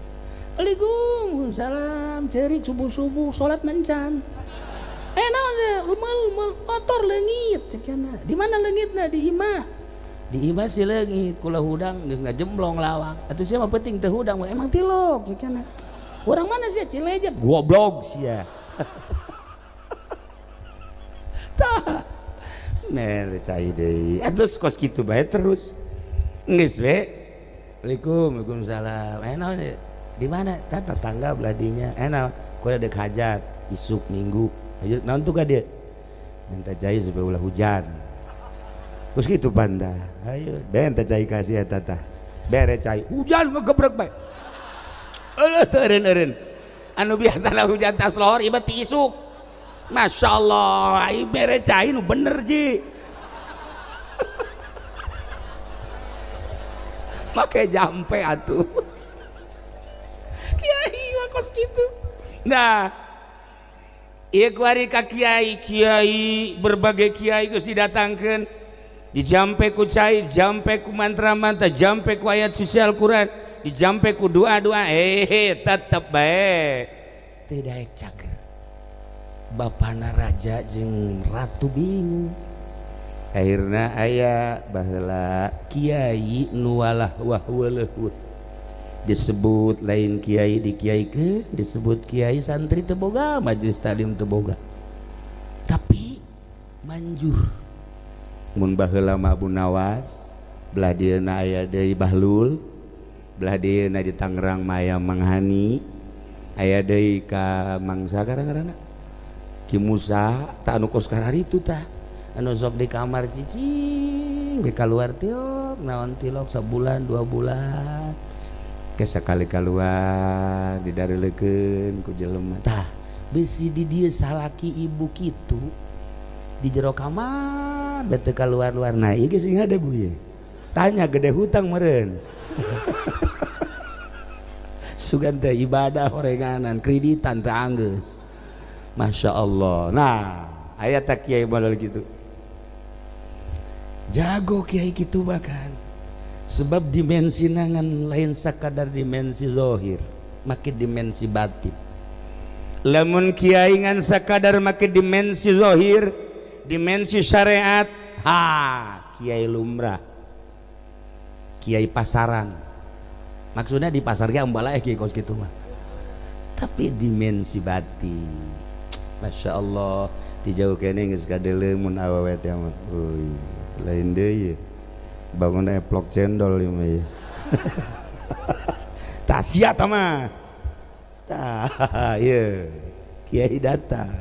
Waalaikumsalam, cerik subuh-subuh salat mencan. Naon meul motor leungit cenah. Di mana leungitna? Di imah. Di imah si leungit kula hudang geus ngajemblong lawang. Atuh sia mah penting teu hudang emang tilok cenah. Urang mana sia Cilejet? Goblok sia. Tah. Mere cai deui. Terus kos kitu bae terus. Geus we. Waalaikumsalam. Naon di mana? Tetangga beladinya. Naon? Kudu dek hajat isuk minggu. Ayo naon tuh ka dieu? Minta cai supaya ulah hujan. Terus kitu panda. Ayo, benta cai kasih eta tah. Bere cai. Hujan mah gebrek bae. Eureun. Anu biasana hujan tas lohor ieu ti isuk. Masyaallah, ai bere cai nu bener ji. Make jampe atuh. Kiai wakos gitu. Nah, ieu kuari ka kiai berbagai kiai geus didatangkeun, dijampe ku cai, jampe ku mantra-mantra, jampe ku ayat suci Al-Qur'an, dijampe ku doa-doa, tetep bae teu daek cager. Bapana raja jeung ratu bingung. Akhirna aya baheula kiai nu walah wahweleuh disebut lain kiai dikiaikeun, disebut kiai santri teu boga, majelis taklim teu boga. Tapi manjur mun baheula mah Abu Nawas, belah dieuna aya deui Bahlul, belah dieuna di Tangerang mah aya Mang Hani, aya deui ka mangsa garang-garangna Ki Musa, tah anu kos kararitu tah anu sok di kamar cicing di keluar tilok naon tilok sebulan 2 bulan ke sekali keluar didareulekeun ku jelema tah besi di dieu salaki ibu kitu di jero kamar bete keluar-luar nah ieu geus ada bu ye tanya gede hutang meureun sugan teh ibadah horenganan kreditan teh anggeus. Masya Allah. Nah ayat tak kiai modal gitu jago kiai gitu bahkan sebab dimensi nangan lain sakadar dimensi zohir makin dimensi batin. Lamun kiai ngan sakadar makin dimensi zohir dimensi syariat kiai lumrah kiai pasaran maksudnya di pasar ge umbala kiai kos gitu mah tapi dimensi batin. Masya Allah dijauh kene geus kadeleung mun awewe teh mah lain deui bangun eplok cendol ieu mah tah sia tah mah tah ieu kiai datang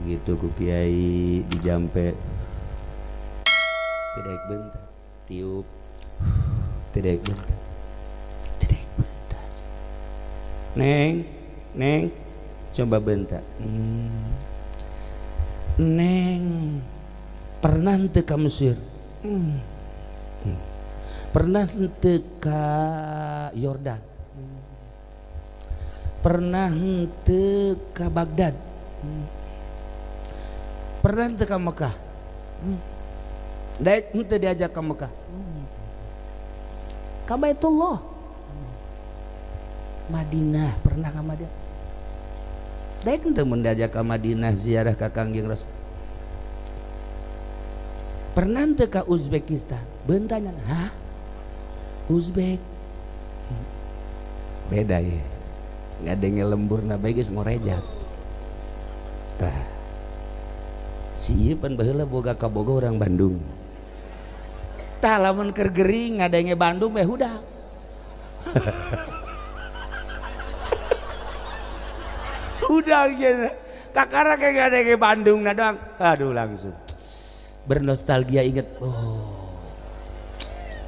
begitu ku kiai dijampe tidak bentar tiup tidak bentar neng coba bentar neng pernah teu ka Mesir pernah teu ka Yordan pernah teu ka Baghdad pernah teu ka Mekah daek teu diajak ka Mekah ka Baitullah Madinah pernah ka Madinah daek teu mun diajak ka Madinah ziarah ka Kangjeng Rasul pernah teu ka Uzbekistan beuntanyan hah Uzbek beda ya ngadenge lemburna bae geus ngorejat tah si ieu pan baheula boga ka Bogor orang Bandung tah lamun keur gering ngadenge Bandung bae hudak hudak cenah kakara kayak ngadenge Bandung na doang aduh langsung bernostalgia inget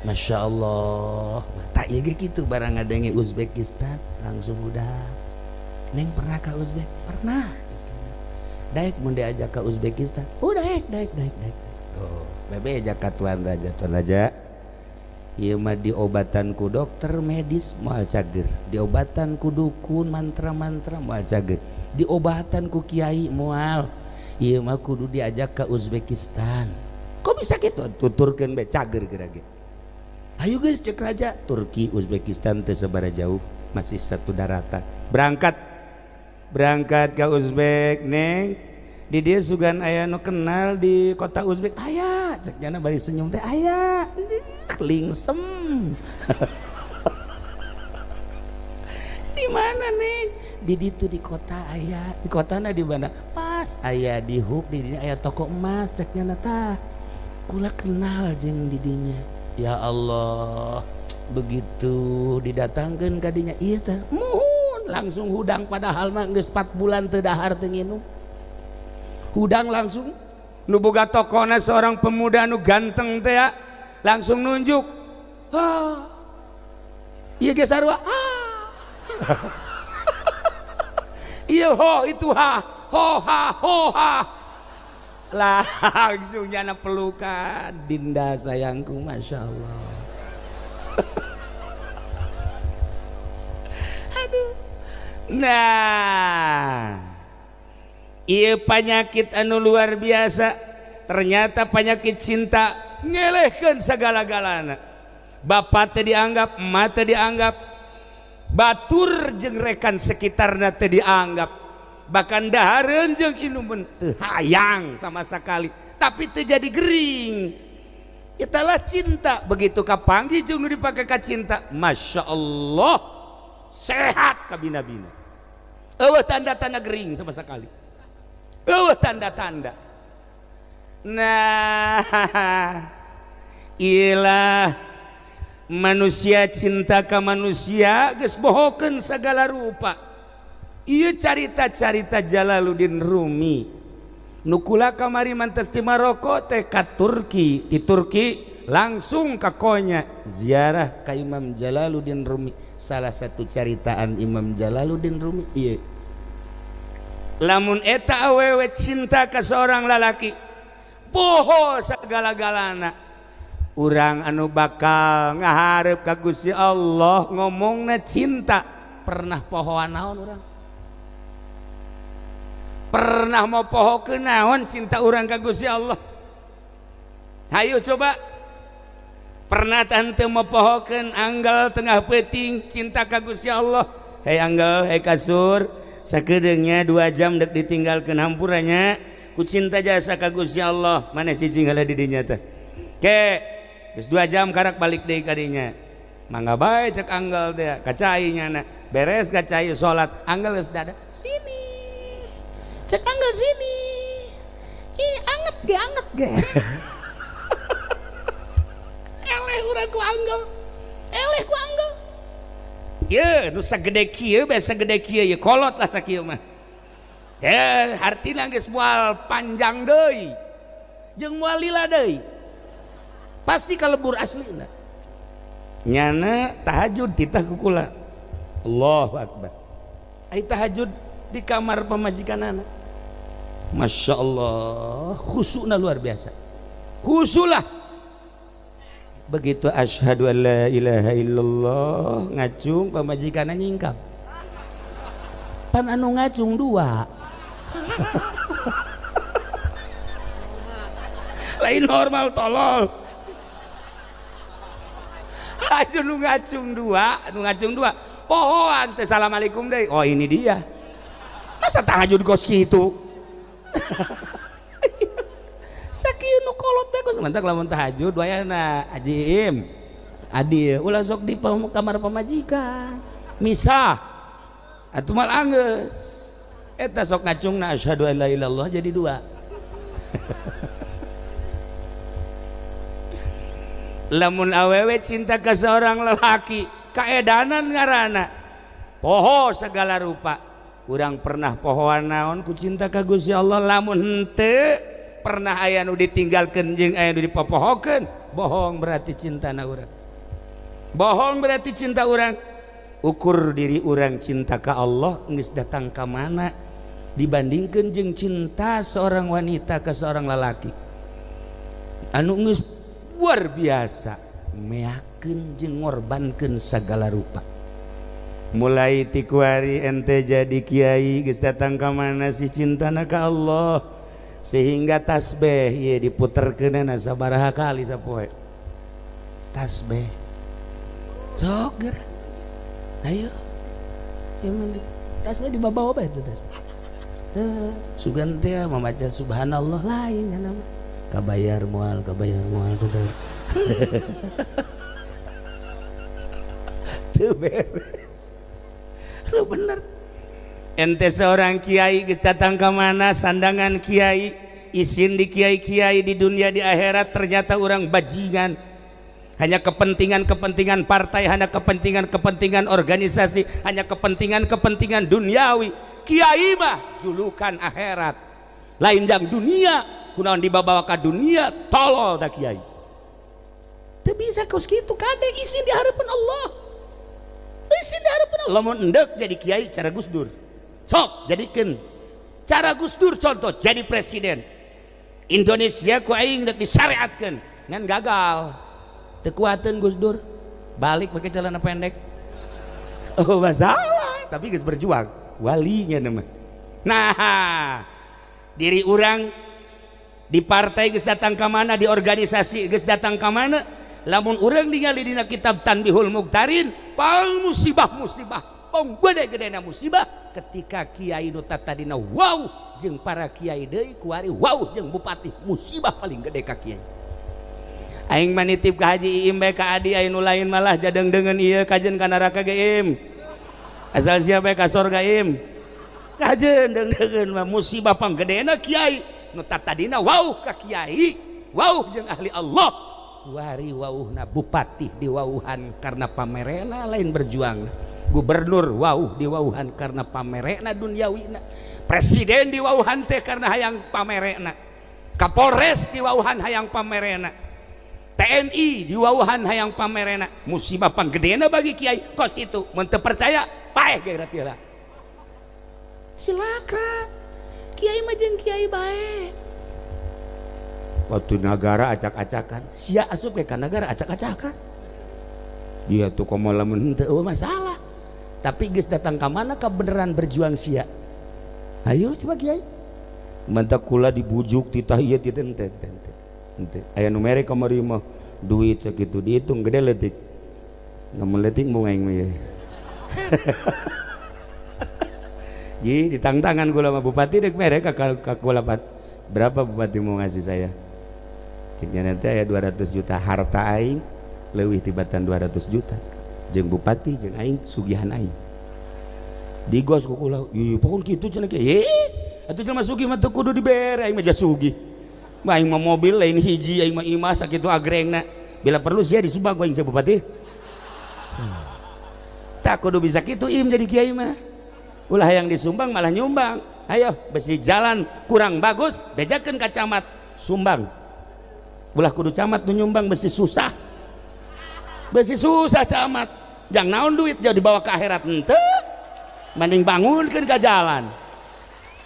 Masya Allah tak iya gitu barang ngadenge Uzbekistan langsung udah neng pernah ke Uzbek pernah daek mau diajak ke Uzbekistan daek bebe ajak ka tuan raja ieu mah diobatan ku dokter medis moal cager diobatan ku dukun mantra-mantra moal cager diobatan ku kiai moal ieu mah kudu diajak ke Uzbekistan kok bisa gitu tuturkeun be cager gerage ayo guys cek raja Turki Uzbekistan teu sabaraha jauh masih satu daratan berangkat ke Uzbek neng di dia sugan aya nu kenal di kota Uzbek aya cek jana bari senyum teh aya lingsem di mana neng di ditu di kota aya di kotana di mana pas aya di huk di dinya aya toko emas cek jana tah kula kenal jeung di dinya ya Allah begitu didatangkeun ka dinya ieu teh muhun langsung hudang padahal mah geus 4 bulan teu dahar teu nginum hudang langsung nu boga tokona seorang pemuda nu ganteng teh ya langsung nunjuk ieu ge sarua ieu ho itu ha langsung jana pelukan Dinda sayangku Masya Allah aduh nah ieu penyakit anu luar biasa ternyata penyakit cinta ngelehkeun sagala-galana bapak teh dianggap emak teh dianggap batur jeung rekan sekitarna teh dianggap bahkan dahareun jeung inumun teu hayang sama sekali tapi teu jadi gering itulah cinta begitu kapanggih jeung nu dipake ka cinta Masya Allah sehat kabina-bina eueuh tanda-tanda gering sama sekali eueuh tanda-tanda nah iyalah manusia cinta ka manusia geus bohokeun sagala rupa. Ieu carita-carita Jalaluddin Rumi nukula kamari mantes ti Maroko teh ka Turki di Turki langsung ka konya ziarah ka Imam Jalaluddin Rumi salah satu caritaan Imam Jalaluddin Rumi ieu lamun eta awewe cinta ka seorang lalaki poho sagala-galana urang anu bakal ngaharep ka Gusti Allah ngomongna cinta pernah pohoan naon urang pernah mau pohokeun naon cinta urang ka Gusti Allah hayu coba pernah tante mau pohokeun anggal tengah peuting cinta ka Gusti Allah hei anggal hei kasur sakedeungnya 2 jam dek ditinggalkeun hampurannya ku cinta jasa ka Gusti Allah maneh cicing heula di dinya teh ke geus 2 jam karak balik deui ka dinya mangga bae cek anggal teh kacai nyana beres kacai salat anggal geus dada sini cek anggal sini ih anget ge eleh urang ku anggal eleh ku anggal ye nu sagede kieu basa gede kieu ye kolot lah sakieu mah hartina geus moal panjang deui jeung moal lila deui pasti kalebur aslina nyana tahajud titah kukula Allahu akbar ai tahajud di kamar pamajikanana Masya Allah khusyukna luar biasa khusyuklah begitu asyhadu an la ilaha illallah ngacung pamajikanna nyingkap pan anu ngacung 2 lain normal tolol aja nu ngacung 2 pohoan teh assalamualaikum deh oh ini dia masa tahajud kos kitu sakieu nu kolot teh geus mantak lamun tahajud wayana ajim adi ulah sok di kamar pamajikan misah atuh mal anggeus eta sok ngacungna asyhadu an la ilaha illallah jadi 2 lamun awewe cinta ke seorang lelaki kaedanan ngaranna poho segala rupa urang pernah pohoan naon ku cinta ka Gusti Allah lamun henteu pernah aya nu ditinggalkeun jeung aya nu dipopohokeun bohong berarti cintana urang bohong berarti cinta urang ukur diri urang cinta ka Allah geus datang ka mana dibandingkeun jeung cinta seorang wanita ke seorang lelaki anu geus luar biasa meakeun jeung ngorbankeun sagala rupa mulai ti kuari ente jadi kiai geus datang ka mana si cintana ka Allah sehingga tasbih ieu diputerkeunana sabaraha kali sapoe tasbih sok geura ayo tasbih dibawa apa itu tasbih sugan teh membaca subhanallah lain ya nama kabayar moal tuh beres lu bener ente seorang kiai geus datang ke mana sandangan kiai isin di kiai-kiai di dunia di akhirat ternyata orang bajingan hanya kepentingan partai hanya kepentingan organisasi hanya kepentingan duniawi kiai mah julukan akhirat lain jang dunia kunaon dibawa ke dunia tolol da kiai teu bisa kos kitu kade isin di harapan Allah lamun endek jadi kiai cara Gus Dur sok jadikeun cara Gus Dur contoh jadi presiden Indonesia ku aing dek disyariatkeun ngan gagal teu kuateun Gus Dur balik pakai celana pendek oh masalah tapi geus berjuang walinya nama nah diri orang di partai geus datang ka mana di organisasi geus datang ka mana lamun urang ningali dina kitab Tanbihul Muqtarin pang musibah pong gede-gedena musibah ketika kiai nu tadina wow jeung para kiai deui kuari wow jeung bupati musibah paling gede ka kiai aing mah nitip ka Haji Iim bae ka adi anu lain malah jadeng-dengeun ieu kajen ka neraka ge Im asal sia bae ka sorga Im kajen deng-dengeun mah musibah pang gedena kiai nu tadina wow ka kiai wow jeung ahli Allah kuari wauhna bupati diwauhan karena pamerena lain berjuang gubernur wauh diwauhan karena pamerena duniawina presiden diwauhan teh karena hayang pamerena kapolres diwauhan hayang pamerena TNI diwauhan hayang pamerena musibah panggedena bagi kiai kos kitu mun teu percaya paeh ge berarti lah silakan kiai mah jeung kiai bae waktu negara acak-acakan sia asup ke negara acak-acakan iya tuh komo lamun henteu masalah tapi geus datang ka mana ka beneran berjuang sia ayo coba kiai mantak kula dibujuk titah ieu titah ente aya nu mere kamari mah duit sakitu dihitung gede leutik namun leutik mau aing mah ji ditangtangan kula sama bupati dek mere ka kula berapa bupati mau ngasih saya ciknya nanti aya 200 juta harta aing leuwih tibatan 200 juta jeung bupati jeung aing sugihan aing digos ku kula ieu pokon kitu cenah ge atuh jelema sugih mah teu kudu dibere aing mah jas sugih mah aing mah mobil lain hiji aing mah imah sakitu agrengna bila perlu sia disumbang ku aing sa bupati tak kudu bisa kitu im jadi kiai mah ulah yang disumbang malah nyumbang ayo besi jalan kurang bagus bejakeun ka camat sumbang ulah kudu camat nu nyumbang besi susah camat jang naon duit jauh dibawa ke akhirat henteu mending bangunkeun ka jalan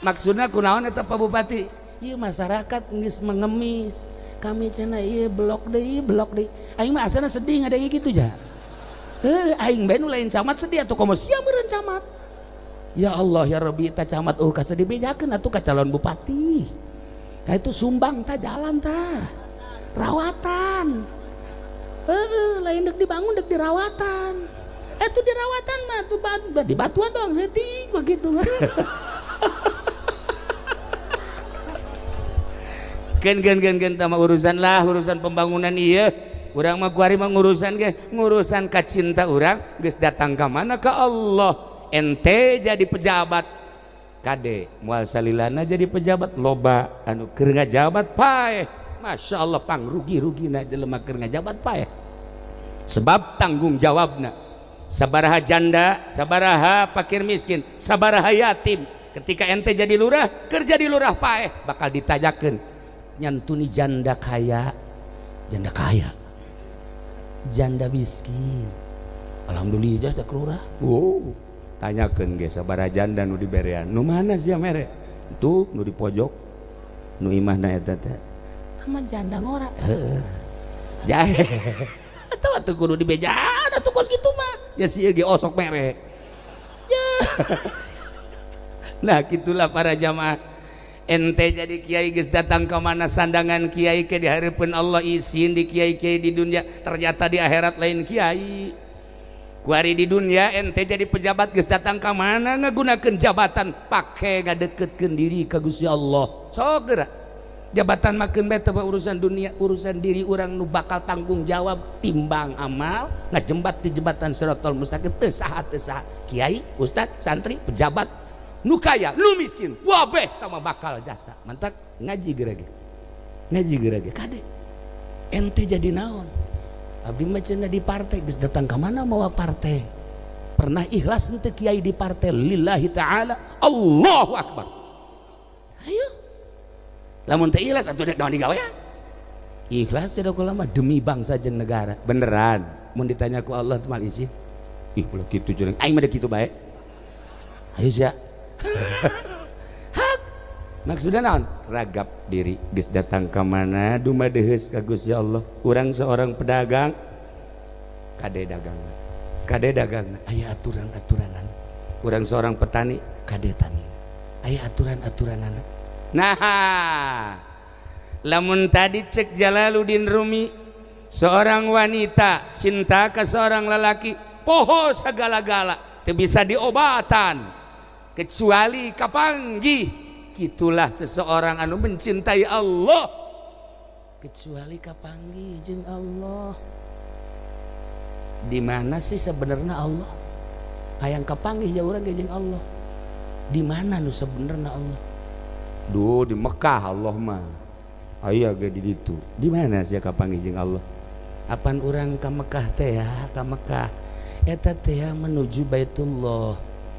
maksudna kunaon eta Pak Bupati ieu masyarakat geus mengemis kami cenah ieu blok deui aing mah asana sedih ngadenge kitu ja aing bae nu lain camat sedih atuh komo sia meureun camat. Ya Allah ya Rabbi ta camat kasa dibedakeun atuh ka calon bupati. Ka itu sumbang ta jalan ta. Rawatan. Lain dek dibangun dek dirawatan. Itu dirawatan mah tuh di batuan doang setting begitu mah. Gen tama urusan pembangunan iya. Urang mah kuari mah ngurusan kacinta urang geus datang ka mana ka Allah. Ente jadi pejabat kade mual salilana jadi pejabat loba anu keur ngajabat paeh Masya Allah pang rugi-rugina jelema keur ngajabat paeh sebab tanggung jawabna sabaraha janda sabaraha fakir miskin sabaraha yatim ketika ente jadi lurah kerja di lurah paeh bakal ditajakeun nyantuni janda kaya janda miskin alhamdulillah cak lurah tanyakeun ge sabaraha janda nu diberean nu mana sia mere tuh nu di pojok nu imahna eta teh sama janda ngora jahe atawa teu kudu dibejaan atuh kos kitu mah ya sia ge osok mere ya nah gitulah para jamaah ente jadi kiai geus datang ke mana sandangan kiai ke di hareupeun Allah izin di kiai-kiai di dunia ternyata di akhirat lain kiai kuari di dunia ente jadi pejabat geus datang ka mana ngagunakeun jabatan pake ngadeketkeun diri ka Gusti Allah sok geura jabatan makeun bae teh urusan dunia urusan diri urang nu bakal tanggung jawab timbang amal ngajembat di jembatan Shiratal Mustaqim teu saha kiai ustad santri pejabat nu kaya nu miskin wabeh tama bakal jasa mantap ngaji geura ge kade ente jadi naon abdi mah cenah di partai geus datang ka mana mawa partai pernah ikhlas henteu kiai di partai lillahi ta'ala Allahu akbar ayo lamun teu ikhlas atuh naon digawean ikhlas ya mah demi bangsa jeung negara beneran mun ditanya ku Allah teu mal izin ih ulah kitu cenah aing mah da kitu bae ayo sia hak maksudna naon ragap diri geus datang ka mana dumadeheus ka Gusti Allah urang seorang pedagang kade dagang aya aturan-aturanan urang seorang petani kade tani aya aturan-aturanan nah lamun tadi cek Jalaluddin Rumi seorang wanita cinta ke seorang lelaki poho segala-gala teu bisa diobatan kecuali kapanggih gitulah seseorang anu mencintai Allah kecuali kapanggih jeung Allah di mana sih sebenarnya Allah hayang kapanggih ya urang jeung Allah di mana nu sebenarnya Allah duh di Mekah Allah mah aya ge di ditu di mana sih kapanggih jeung Allah apan urang ka Mekah teh ya ka Mekah eta teh menuju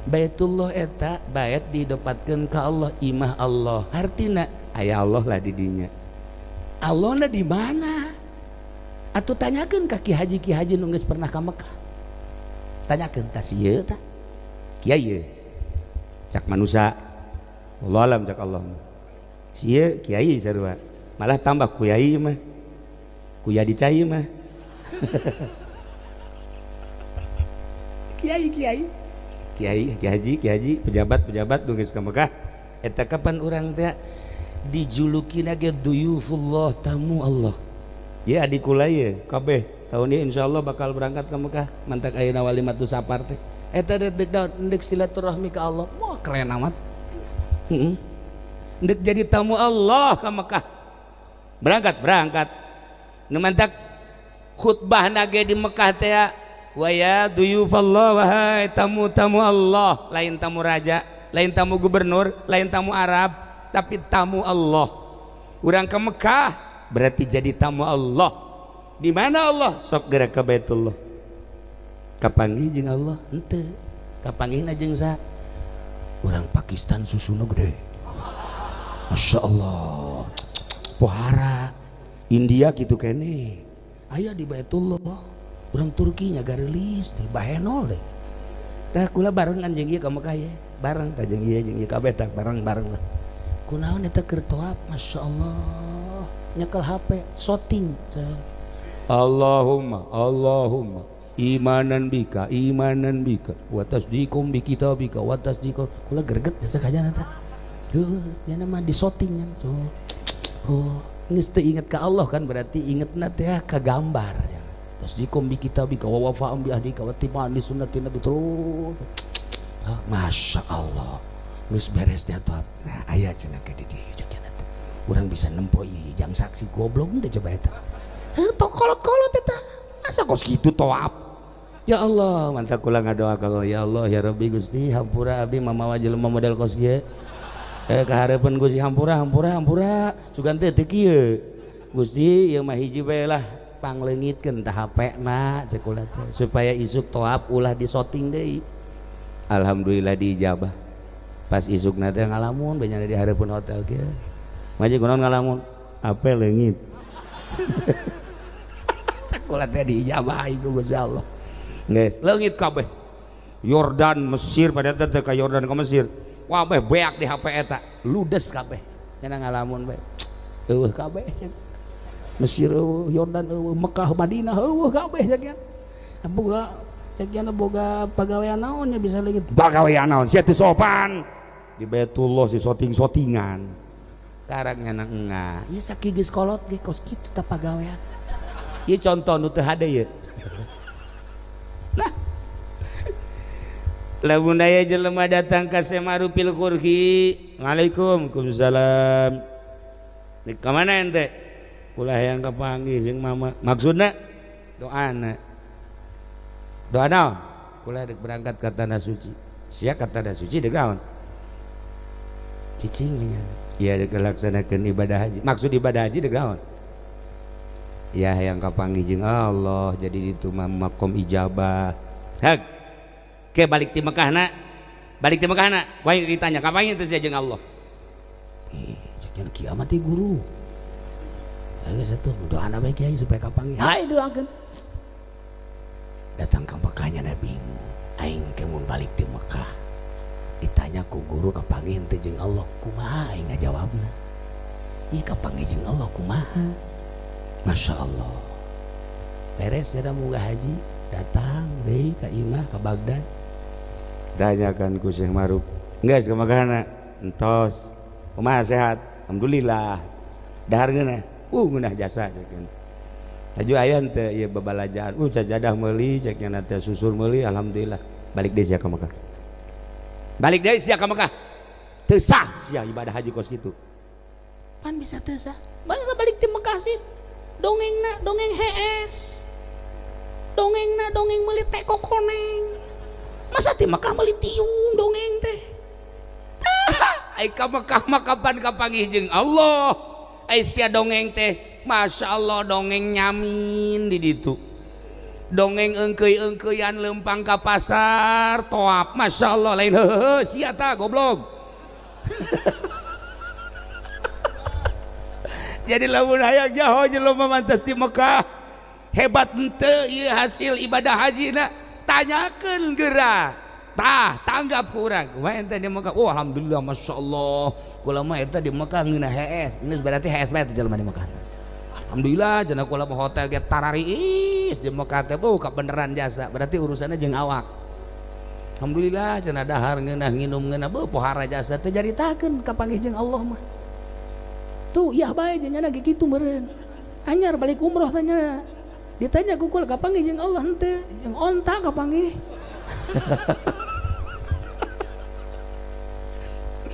Baitullah eta bait didapatkeun ka Allah imah Allah artina aya Allah lah di dinya Allah na di mana atuh tanyakeun ka ki haji nu geus pernah ka Mekah tanyakeun tah sieu tah kiai ye cak manusia wallahu alam cak Allah sieu kiai sarua malah tambah kuyai mah kuya dicai mah kiai haji pejabat geus ka Mekah eta kapan urang teh dijulukin ge duyufullah tamu Allah ya adikula ye kabeh tahun ieu insyaallah bakal berangkat ke Mekah mantak ayeuna walimatus safar teh eta dek silaturahmi ka Allah wah keren amat dek jadi tamu Allah ke Mekah berangkat nu mantak khutbah nage di Mekah teh wa ya duyufallah wahai tamu-tamu Allah lain tamu raja lain tamu gubernur lain tamu Arab tapi tamu Allah urang ke Mekah berarti jadi tamu Allah di mana Allah sok gerak ke Baitullah kapanggih jeung Allah henteu kapanggihna jeung sa urang Pakistan susuna gede Masya Allah pohara India gitu kene aya di Baitullah urang Turki nya garelis teh bahenol deh tah kula barengan jeung ieu ka Mekah ye bareng tah jeung ieu kabeh tah bareng-bareng lah kunaon eta keur toab Masya Allah nyekel HP shooting Allahumma imanan bika wa tasdiqum bi kitabika wa tasdiqum kula greget jasa kajana teh nya mah di shooting nya geus teu inget ka Allah kan berarti ingetna teh ka gambar ya tasdiqum bi kitabika wa wafa'um bi ahdika wa tiba'an li sunnatin nabi terus Masya Allah geus beres teh atuh nah aya cenah ke di dieu cenah urang bisa nempoi jang saksi goblok teh coba eta tok kolot-kolot eta masa kos kitu toab ya Allah mantap kula ngadoa ka Allah ya Allah ya Rabbi Gusti hampura abdi mamawa jelema model kos kieu kahareupeun Gusti hampura sugan teh teu kieu Gusti ieu mah hiji bae lah pangleungitkeun tah HP na cek ulah teh supaya isuk toab ulah di shooting deui alhamdulillah diijabah pas isukna teh ngalamun banyak di hareupeun hotel kieu maji kunaon ngalamun ape leungit sakulah teh diijabahi ku Gusti Allah geus leungit kabeh Yordan Mesir pada teh ka Yordan ka Mesir wabeh beak di HP eta ludes kabeh cenah ngalamun bae eueuh kabeh Mesir eueuh Yordan eueuh Mekah Madinah eueuh kabeh sakian boga sakian boga pagawean naon nya bisa leungit pagawean naon sia teu sopan di Baitullah si shooting-shootingan karangnya nang engah ieu sakieu geus kolot ge kos kitu tah pagawean ieu contoh nu teu hade ieu nah lamun aya jelema datang ka Semarupil Qurhi Waalaikumsalam dik ka mana ente ulah hayang kapanggih jeung mama maksudna doana naon kula dek berangkat ka tanah suci sia ka tanah suci dek naon cicing ya dek laksanakeun ibadah haji maksud ibadah haji dek naon ya hayang kapanggih jeung Allah jadi itu mah makom ijabah hak ke balik ti Mekahna wae ditanya kapan itu sia jeung Allah ceuk kiamat ti guru aya satu doana bae kiai supaya kapanggih hai doakeun datang ke Mekahnya Nabi aing ke mun balik ti Mekah ditanya ku guru kapanggih teh jeung Allah kumaha aing ngajawabna ieu kapanggih jeung Allah kumaha Masya Allah beres ya muga haji datang deui ka imah ka Baghdad tanyakan ku Syekh Maruf geus ka Mekahna entos kumaha sehat alhamdulillah dahar geunah ngeunah jasa cekeun aju aya teu ieu babalajaan sajadah meuli cek nya teh susur meuli alhamdulillah balik deui sia ka Mekah teu sah sia ibadah haji kos kitu pan bisa teu sah bangsa balik ti Mekah sih dongengna dongeng HS dongengna dongeng meuli teh kokoneng masa ti Mekah meuli tiung dongeng teh ai ka Mekah mah kapan kapanggih jeung Allah ai sia dongeng teh Masya Allah dongeng nyamin di ditu dongeng engkeuy-engkeuyan lempang ka pasar toap Masya Allah lain heuheuh sia tah goblok jadi lamun hayang nyaho jelema mantas di Mekah hebat henteu ieu hasil ibadah hajina tanyakeun geura tah tanggap kurang kumaha ente di Mekah alhamdulillah Masya Allah kula mah eta di Mekah ngeunah HS, geus berarti HS bae teh jelema di Mekah. Alhamdulillah cenah kula mah hotel ge tarariis di Mekah teh beneran jasa, berarti urusannya jeung awak. Alhamdulillah cenah dahar ngeunah nginum ngeunah pohara jasa teh jaritakeun kapanggih jeung Allah mah. Tuh iya bae jeung nya ge kitu meureun. Anyar balik umroh tanya. Ditanya kukul kapanggih jeung Allah henteu, jeung onta kapanggih.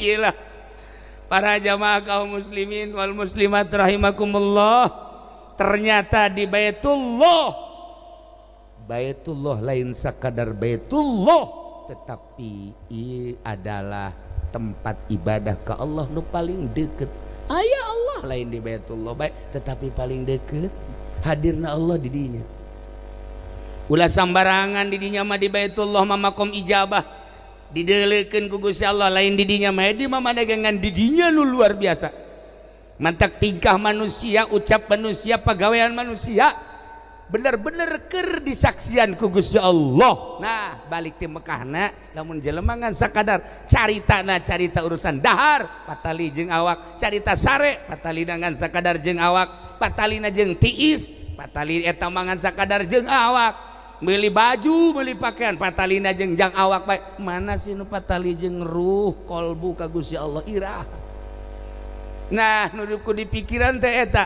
Iyalah para jamaah kaum muslimin wal muslimat rahimakumullah, ternyata di Baitullah lain sakadar Baitullah, tetapi ia adalah tempat ibadah ke Allah nu paling deket. Aya Allah lain di Baitullah baik, tetapi paling deket hadirna Allah di dinya. Ulah sambarangan di dinya mah di Baitullah mah makom ijabah. Didelekeun ku Gusti Allah lain di dinya mah di mah dagangan di dinya nu luar biasa. Mantak tingkah manusia, ucap manusia, pagawean manusia bener-bener keur disaksian ku Gusti Allah. Nah, balik ti Mekahna lamun jelema ngan sakadar caritana carita urusan dahar patali jeung awak, carita sare patalina ngan sakadar jeung awak, patalina jeung tiis patali eta mangan sakadar jeung awak. Beli baju, beli pakaian, patalina jeung jang awak bae. Mana sih nu patali jeung ruh kolbu ka Gusti Allah irah. Nah, nu di pikiran teh eta.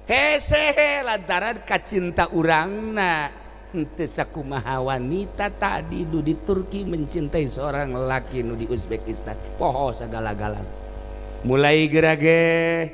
Hese lantaran kacinta urangna. Henteu sakumaha wanita tadi nu di Turki mencintai seorang lelaki nu di Uzbekistan. Poho sagala-galana. Mulai gerage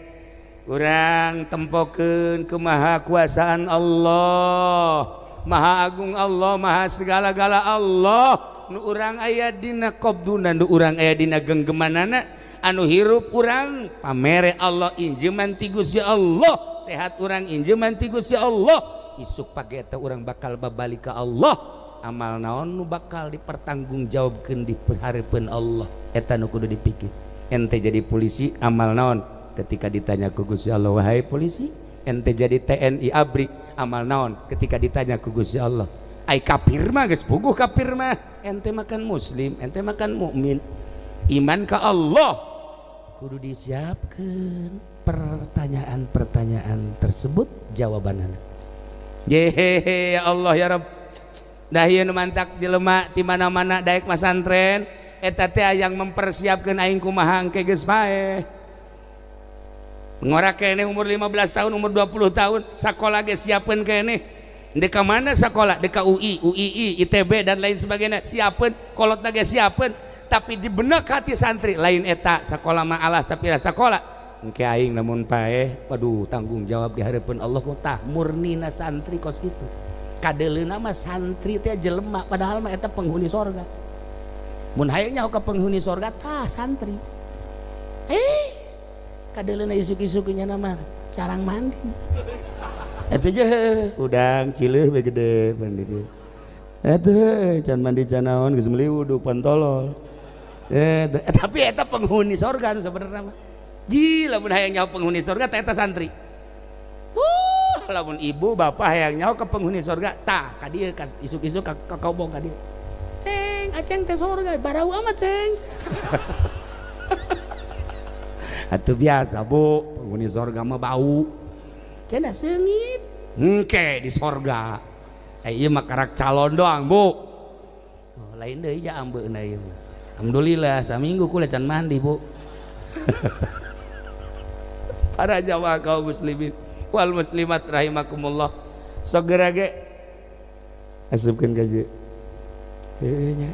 urang tempokeun kemahakuasaan Allah. Maha agung Allah, maha segala-gala Allah. Nu urang aya dina qabduna, nu urang aya dina genggemanana, anu hirup urang pamere Allah injeman ti Gusti Allah, sehat urang injeman ti Gusti Allah. Isuk pagi eta urang bakal babalik ka Allah. Amal naon nu bakal dipertanggungjawabkeun di hareupeun Allah, eta nu kudu dipikir. Ente jadi polisi amal naon ketika ditanya ku Gusti Allah, wahai polisi? Ente jadi TNI ABRI amal naon ketika ditanya ku Gusti Allah? Ai kafir mah geus puguh kafir mah. Ente makan muslim, ente makan mukmin. Iman ka Allah kudu disiapkeun pertanyaan-pertanyaan tersebut jawabanana. Yehe ya Allah ya Rabb. Dah ieu nu mantak jelema ti mana-mana daek masantren eta teh yang mempersiapkeun aing kumaha engke geus bae. Ngora kene umur 15 tahun, umur 20 tahun, sekolah ge siapeun kene. Deka mana sekolah? Deka UI, UII, ITB dan lain sebagainya. Siapeun, kolot ge siapeun. Tapi di benak hati santri lain eta sekolah mah alah sapira sekolah. Engke aing lamun paeh, waduh tanggung jawab di hareupeun Allah kok tah murnina santri kos kitu. Kadeleuna mah santri teh jelema padahal mah eta penghuni sorga. Mun hayang nyaho ka penghuni sorga tah santri. Kadeleuna isuk-isukunya nama carang mandi. Eta je udang cileuh bae gede mandi dia. Eta can mandi can naon geus meuli wuduk pantolol. Tapi eta penghuni sorga nu sabenerna mah. Ji lamun hayang nyaho penghuni sorga tah eta santri. Lamun ibu bapak hayang nyaho ke penghuni sorga tah ka dieu ka isuk-isuk ka kaubong ka dieu. Ceng, aceng teh sorga barau amat ceng. Atuh biasa bu, penghuni sorga mah bau. Cenah seungit. Engke di sorga. Ieu mah karak calon doang bu. Oh, lain deui ja ambeuna ieu. Alhamdulillah saminggu kula can mandi bu. Para jamaah kaum muslimin wal muslimat rahimakumullah. Segera ge asupkeun ka je. Heuh nya.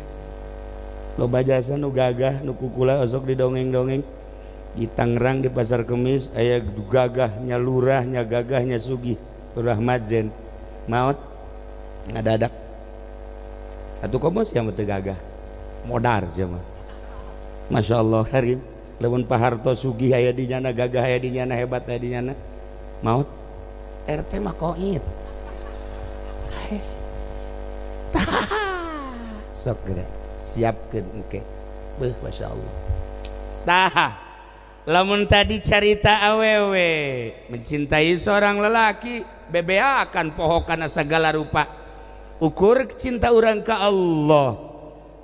Loba jasa nu gagah nu kukula osok didongeng-dongeng. Di Tangerang di Pasar Kemis aya gagahnya lurah nya gagahnya sugih Lurah Madzen maot ngadadak atuh komos yang teu gagah modar sia mah Masya Allah karim lamun paharto sugih aya di nyana gagah aya di nyana hebat aya di nyana maot RT mah koit sok geura siapkeun engke beuh Masya Allah tah. Lamun tadi carita awewe mencintai seorang lelaki bebeakan pohokana segala rupa. Ukur cinta urang ka Allah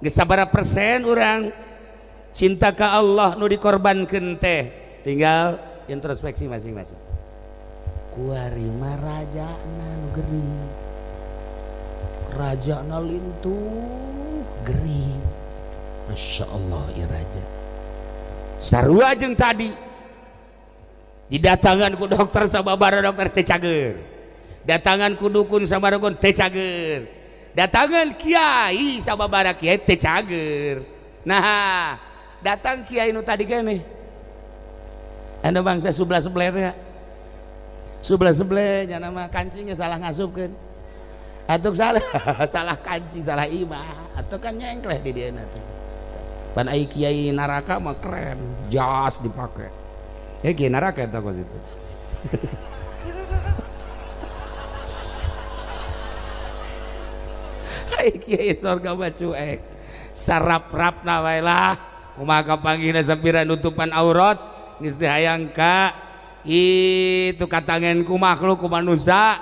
geus sabaraha persen urang cinta ke Allah nu dikorbankeun teh tinggal introspeksi masing-masing. Kuarima rajana nu gering, rajana lintuh gering, masya Allah ya raja. Sarua jeung tadi didatangan ku dokter sababaraha dokter teh cager, datangan ku dukun sababaraha dukun teh cager, datangan kiai sababaraha kiai teh cager. Nah datang kiai nu tadi keneh anu bangsa sebelah-sebelah ya, sebelah-sebelah nya nama kancingnya salah ngasupkeun atuh salah salah kancing salah imah atuh kan nyengkleh di dieu teh. Pan ai kiai neraka mah keren, jas dipake. Ya kiai neraka eta kos itu. Ai kiai surga mah cuek. Sarap-rapna wae lah. Kumaha kapanggihna sampira nutupan aurat geus teu hayang ka itu katangen ku makhluk ku manusia.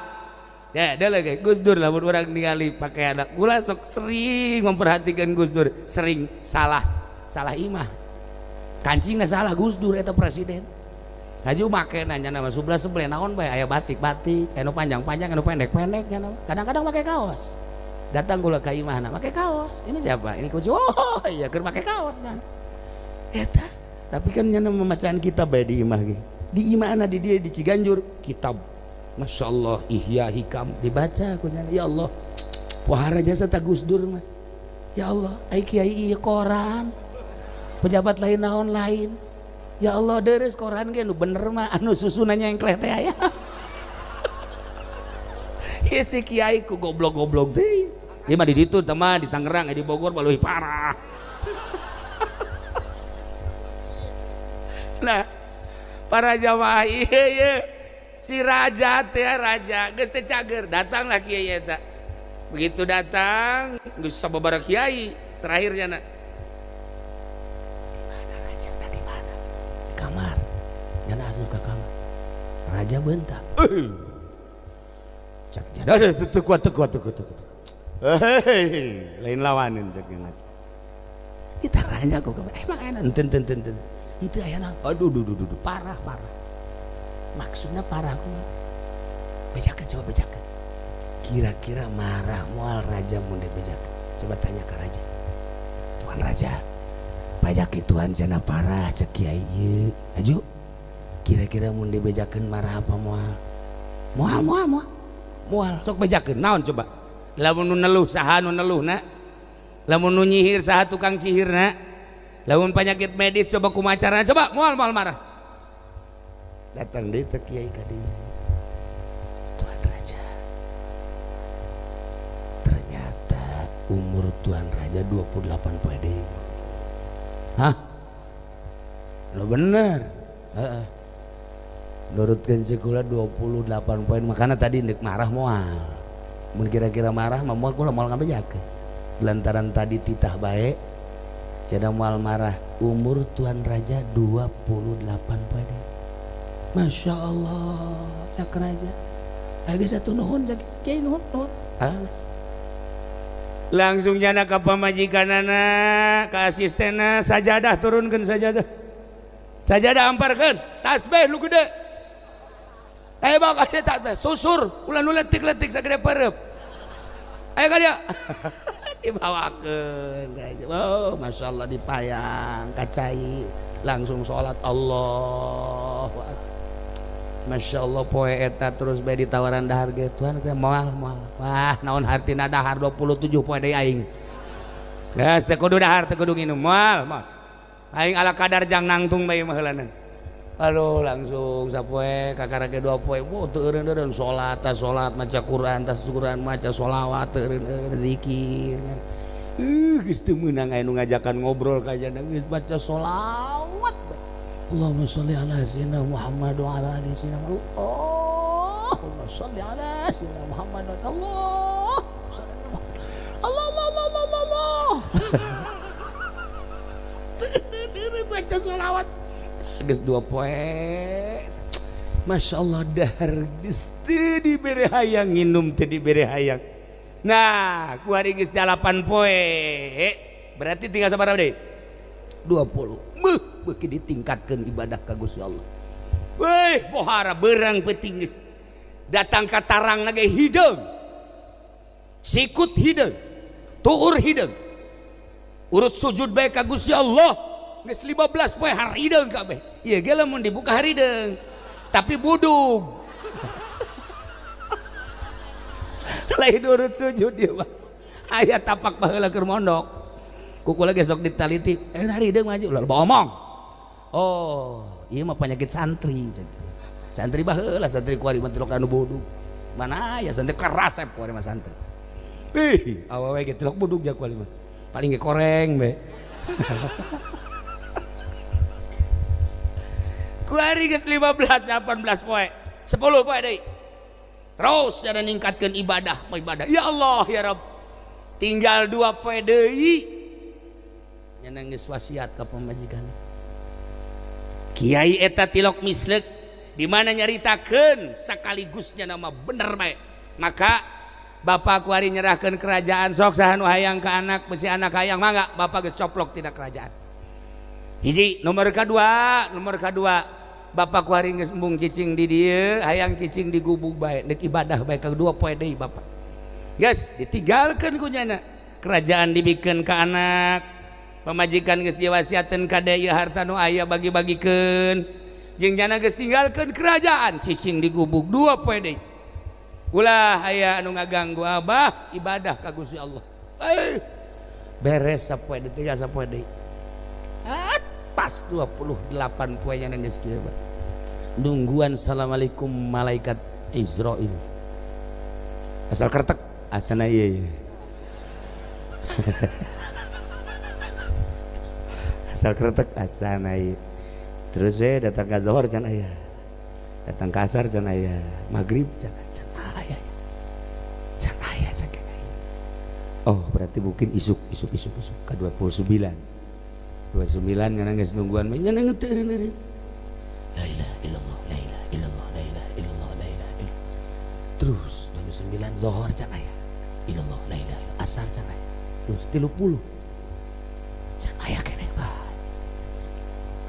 Ya deuleu ge Gus Dur lamun urang ningali pakaian kula sok sering memperhatikan Gus Dur, sering salah imah. Kancingna salah Gus Dur eta presiden. Haju make nanya nama sebelah naon bae aya batik-batik, anu panjang-panjang, anu pendek-pendek nya nama. Kadang-kadang make kaos. Datang kula ka imahna make kaos. Ini siapa? Ini kucu. Oh iya keur make kaos kan. Eta tapi kan nya nama bacaan kitab bae di imah ge. Di imahna di dia di Ciganjur kitab. Masya Allah Ihya Hikam dibaca kunya. Ya Allah wahara jasa ta Gus Dur mah. Ya Allah ai kiai ieu koran. Pejabat lain naon lain. Ya Allah deres koran ge nu bener mah anu susunannya yang klete aya. Ieu si kiai ku goblok-goblok deui. Ieu mah di ditu teh mah di Tangerang di Bogor mah leuwih parah. Nah, para jamaah ieu si raja teh raja geus teh cager datanglah kiai eta. Begitu datang geus sababaraha kiai terakhirnya na. Di mana? Di kamar. Nyana asup ka kamar. Raja bentak. Cak nyana teu kuat. Lain lawanin cak nyana. Ditaranya ku kamar. Emang enak enten. Henteu aya naon. Aduh parah. Maksudnya parah aku mah. Bejakeun coba bejakeun. Kira-kira marah moal raja mun bejakeun. Coba tanya ke raja. Tuan raja, pajak ituan cenah parah cek kiai ieu. Aju. Kira-kira mun bejakeun marah apa moal? Moal. Sok bejakeun naon coba? Lamun nu neluh saha nu neluhna? Lamun nu nyihir saha tukang sihirna? Lamun penyakit medis coba kumaha carana? Coba moal marah. Datang deui teh kiai ka dieu. Tuan raja. Ternyata umur tuan raja 28 poe deui. Hah? Lo bener. Heeh. Nurutkeun sikula 28 poin makana tadi ndek marah moal. Mun kira-kira marah mah moal kula moal ngabejakeun. Lantaran tadi titah bae cenah moal marah. Umur tuan raja 28 poe deui. Masya Allah cak raja aya satu nuhun cak kiai nuhun langsung nyana ka pamajikanana ka asistenna sajadah turunkeun sajadah amparkeun tasbih lu gede aya bawa ka tasbih susur ulah nu letik-letik sagede pereup aya ka dia dibawakeun oh masya Allah dipayang kacai langsung sholat Allahu akbar. Masya Allah poe eta terus bae ditawaran dahar ge Tuhan moal wah naon hartina dahar 27 poe deui aing geus teu kudu dahar teu kudu nginum moal aing ala kadar jang nangtung bae mah heulanan aduh langsung sapoe kakarage 2 poe teu eureun salat maca Quran maca sholawat teu eureun zikir geus teu meunang aya nu ngajakan ngobrol ka jana geus baca sholawat Allahumma sholli ala sayyidina Muhammad wa ala ali sayyidina Allahumma sholli ala sayyidina Muhammad wa Allah baca sholawat geus 2 poe Masya Allah dahar geus teu dibere hayang nginum teu dibere hayang. Nah ku hari geus 8 poe berarti tinggal sabaraha deui beuki ditingkatkeun ibadah ka Gusti Allah. Weh pohara beurang peuting geus datang ka tarang ge hideung, sikut hideung, tuur hideung, urut sujud bae ka Gusti Allah geus 15 poe harideung kabeh. Ieu ge lamun dibuka harideung tapi budug lain urut sujud dia mah aya tapak baheula keur mondok kukula ge sok ditaliti harideung maju lah omong. Oh ieu mah penyakit santri. Santri baheula santri kuari mah tilok anu budug. Mana aya santri kerasep kuari mah santri. Ih, awewe ge tilok budug ja kuari mah. Paling ge koreng be. Kuari geus 15 18 poe. 10 poe deui. Terus jangan ningkatkeun ibadah. Ya Allah ya Rabb. Tinggal 2 poe deui. Nya geus wasiat ka pamajikan. Kiai eta tilok mislek di mana nyaritakeun sakaligusnya nama bener bae. Maka bapak kuari nyerahkeun kerajaan sok saha nu hayang ka anak besi anak hayang mangga bapak geus coplok tina kerajaan. Hiji nomor kedua bapak kuari geus embung cicing di dieu hayang cicing di gubuk bae deuk ibadah bae ka 2 poe deui bapak. Geus ditinggalkeun ku nyana kerajaan dibikeun ka anak pamajikan geus diwasiateun ka deui harta nu aya bagi-bagikeun jeung jana geus tinggalkeun kerajaan cicing di gubuk 2 poe deui. Ulah aya anu ngaganggu abah ibadah ka Gusti Allah. Beres sapoe deui teh sapoe deui. Pas 28 poe nya geus kieu Pak. Nungguan assalamualaikum malaikat Israil. Asal kertek asana ieu. Asal kertek asana ieu. Terus datang ke zuhur can aya. Datang ke asar can aya. Maghrib can aya. Can aya can aya. Oh, berarti mungkin isuk ke 29. 29 ngana geus nungguan mah ngana ngeuteureuneun. La ilaha illallah, la ilaha illallah, la ilaha illallah, la ilaha illallah. Terus 29 zuhur can aya. Illallah, la ilaha illallah. Asar can aya. Terus 30. Can aya keneh bae.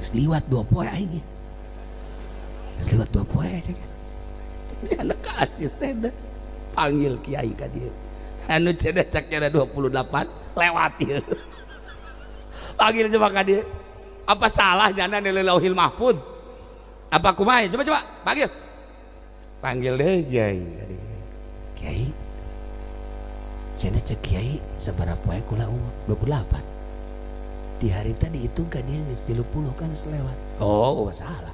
Geus liwat 2 poe aing. Geus liwat 2 poe aja. Anak ka asisten panggil kiai ka dieu. Anu cenah cak cenah 28 lewat ieu. Panggil coba ka dieu. Apa salah jana di Lauhil Mahfuz? Apa kumaha? Coba panggil. Panggil deui kiai. Kiai. Cenah cek kiai sabaraha poe kula umur 28. Di hari tadi itu kan dia geus 30 kan selewat. Oh, masalah.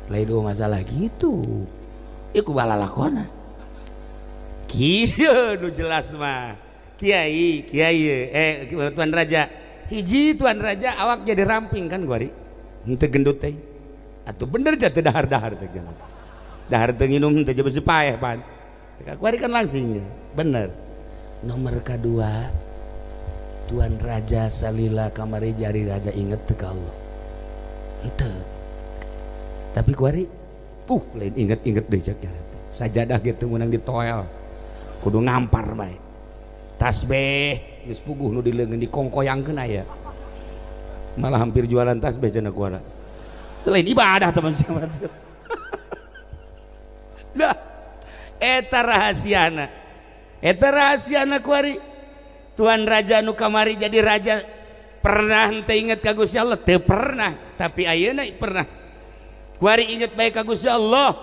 Lain masalah gitu. Iku balalakona. Kieu nu jelas mah. Kiai, Tuan Raja. Hiji Tuan Raja awak jadi ramping kan guari. Henteu gendut teh. Atuh bener ja teu dahar-dahar cek jaman. Dahar teu nginum teu besi paeh pan. Guari kan langsingnya. Bener. Nomor kedua Tuan Raja salila kamari jari raja inget teu ka Allah. Henteu. Tapi kuari lain inget deui cek jalan. Sajadah gitu meunang ditoel. Kudu ngampar bae. Tasbih geus puguh nu dileungeun dikongkoyangkeun aya. Malah hampir jualan tasbih cenah kuana. Teu lain ibadah teman sama. Lah eta rahasiana. Eta rahasiana kuari. Tuan Raja nu kamari jadi raja pernah henteu inget ka Gusti Allah teu pernah, tapi ayeuna pernah. Kuari inget bae ka Gusti Allah,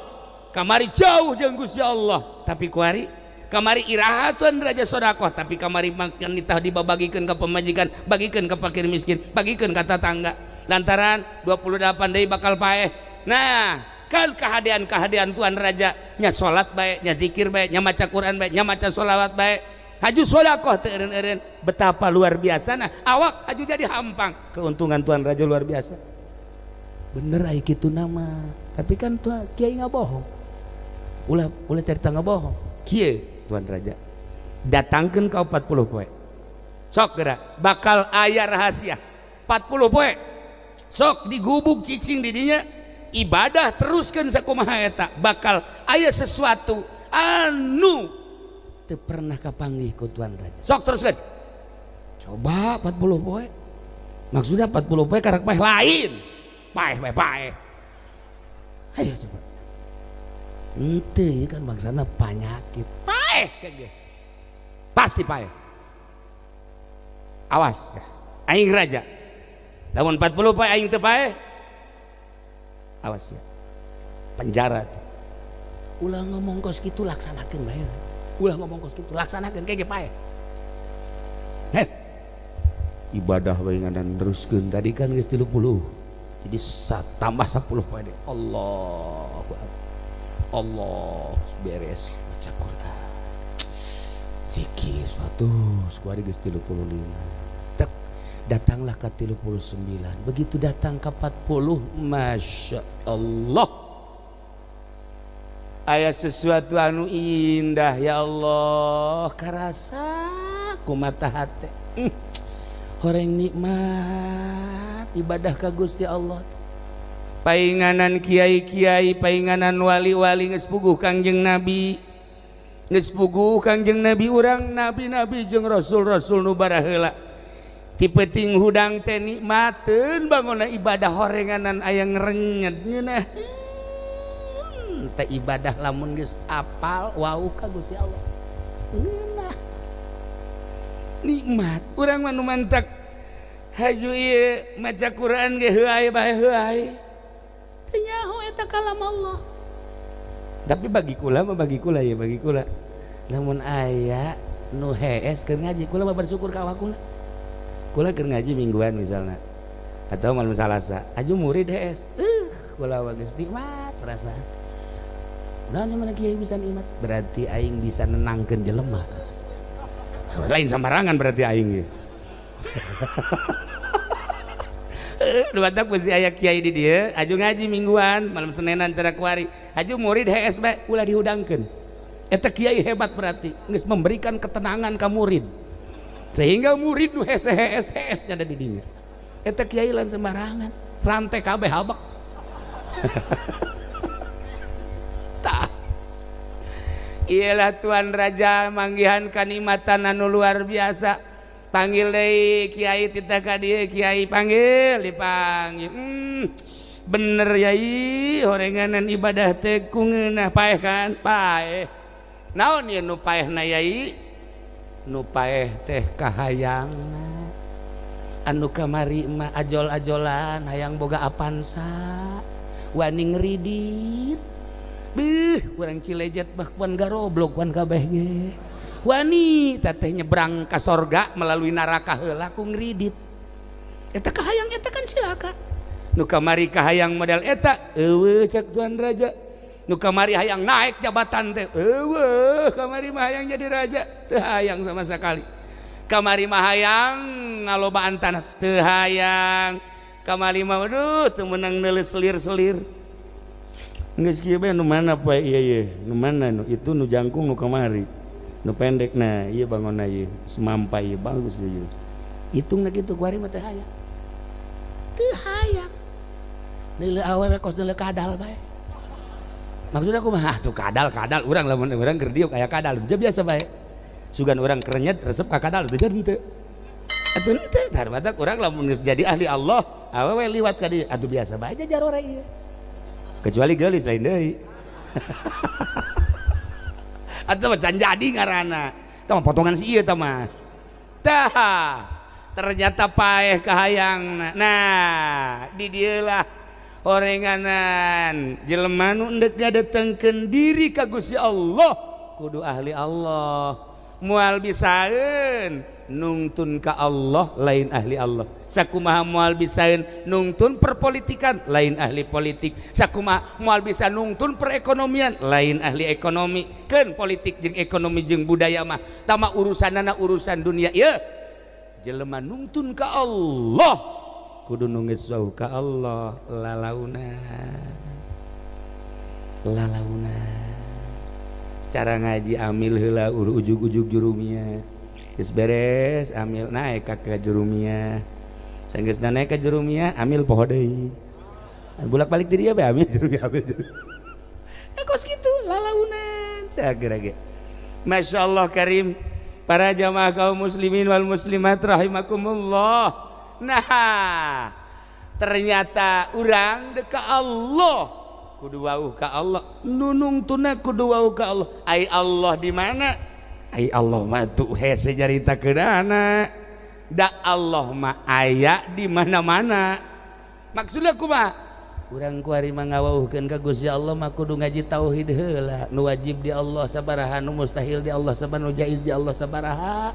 kamari jauh jeung Gusti Allah, tapi kuari kamari iraha Tuan Raja sedekah, tapi kamari makan nitah dibabagikeun ka pamajikan, bagikeun ka fakir miskin, bagikeun ka tetangga. Lantaran 28 deui bakal paeh. Nah, kan kehadian Tuan Raja nya salat bae, nya zikir bae, nya maca Quran bae, nya maca sholawat bae. Haju sedekah teu eureun-eureun betapa luar biasa nah awak haju jadi hampang keuntungan Tuan Raja luar biasa bener aya kitu nama tapi kan Tuan Kiai ngabohong ulah cerita ngabohong kieu Tuan Raja datangkeun ka 40 poe sok geura bakal aya rahasia 40 poe sok digubuk cicing di dinya ibadah teruskeun sakumaha eta bakal aya sesuatu anu teu pernah kapanggih ku Tuan Raja. Sok teruskeun. Coba 40 poe. Maksudnya 40 pae karek paeh lain. Paeh. Ayo coba. Ente kan bangsana penyakit. Paeh kage. Pasti paeh. Awas ya. Aing raja. Lamun 40 paeh aing teu paeh. Awas ya. Penjara tuh. Ulah ngomong kos kitu laksanakeun bae. Ulah ngomong kos kitu laksanakeun kage paeh. Ibadah bae ngadan teruskeun tadi kan geus 30. Jadi tambah 10 poe deh. Allah beres baca Quran. Zikir suatu skuari geus 35. Tak datanglah ke 39. Begitu datang ke 40, Masya Allah. Aya sesuatu anu indah ya Allah karasa ku mata hati. Horeng nikmat ibadah ka Gusti Allah. Painganan kiai-kiai, painganan wali-wali geus puguh Kangjeng Nabi. Geus puguh Kangjeng Nabi urang nabi-nabi jeung rasul-rasul nu bara heula. Ti peuting hudang teh nikmateun bangunna ibadah horenganan aya ngrenyet ngeunah. Teh ibadah lamun geus apal wau ka Gusti Allah. Ngeunah. Nikmat urang mah nu mantak haju ieu maca Quran ge heuai bae heuai. Teu nyaho eta kalam Allah. Tapi bagi kula ya bagi kula. Lamun aya nu hees keur ngaji kula mah bersyukur ka awak kula. Kula keur ngaji mingguan misalna atau malam Salasa, aju murid hees. Kula geus nikmat perasaan. Udah mana kiai bisa nikmat berarti aing bisa nenangkeun jelema. Lain sembarangan berarti aing ge. Lu batak pasti aya kiai di dieu, aju ngaji mingguan, malam Senenan cara kuari. Aju murid hees bae ulah dihudangkeun. Eta kiai hebat berarti, geus memberikan ketenangan ka murid. Sehingga murid nu hees nya ada di dinya. Eta kiai lain sembarangan, rantai kabeh habak. Tah. Ialah Tuan Raja manggihan kanikmatan anu luar biasa. Panggil deui kiai tita ka dieu kiai panggil dipanggil. Bener yai horenganan ibadah teh kungeunah paeh kan paeh. Naon ieu nu paehna yai? Nu paeh teh kahayangna. Anu kamari mah ajol-ajolan hayang boga apansa. Wani ngridit. Beuh urang Cilejet mah kuan garoblok kuan kabeh ge. Wani teteh nyebrang ka sorga melalui neraka heula ku ngridit. Eta kahayang eta kan cilaka. Nu kamari kahayang model eta eueuh cek Tuan Raja. Nu kamari hayang naik jabatan teh eueuh kamari mah hayang jadi raja teu hayang sama sekali. Kamari mah hayang ngalobaan tanah teu hayang. Kamari mah aduh teu meunang neuleus selir-selir. Geus kieu bae nu mana poe ieu nu mana nu itu nu jangkung nu kamari. Nu pendek nah iya bangunna ieu semampai ieu bagus ieu hitungna kitu kuari mah teu hayang neuleuh awewe kos neuleuh kadal bae maksudna kumaha tuh kadal urang lamun urang keur diuk aya kadal teu biasa bae sugan urang kerenyet resep ka kadal teu jadi teu atuh teu tar batak urang lamun geus jadi ahli Allah awewe liwat ka dieu atuh biasa bae jarore ieu kecuali geulis lain deui atau macan jadi ngarana tah potongan si ieu tah mah tah ternyata paeh kahayang nah di dieu lah horenganan jelema nu endek ngadetengkeun diri ka Gusti Allah kudu ahli Allah moal bisaeun nungtun ka Allah lain ahli Allah sakumaha moal bisaeun nungtun perpolitikan lain ahli politik sakumaha moal bisa nungtun perekonomian lain ahli ekonomi keun politik jeung ekonomi jeung budaya mah tama urusanana urusan dunia ieu jelema nungtun ka Allah kudu nu geus wau ka Allah lalauna cara ngaji amil heula ujug-ujug jurumia geus beres amil naik ka jurumia sanggeus naik ka jurumia amil poho deui bolak-balik di dieu bae amil jurumia kos kitu lalaunan sagera ge masyaallah karim para jamaah kaum muslimin wal muslimat rahimakumullah Nah ternyata urang deka Allah kudu wauh ka Allah nunung tuna kudu wauh ka Allah. Ai Allah di mana? Ai Allah mah tuh hese jaritakeun anak da Allah mah aya di mana-mana. Maksudna kumaha? Urang kuari mah ngawauhkeun ka Gusti Allah mah kudu ngaji tauhid heula. Nu wajib di Allah sabaraha, nu mustahil di Allah sabaraha, nu jaiz di Allah sabaraha.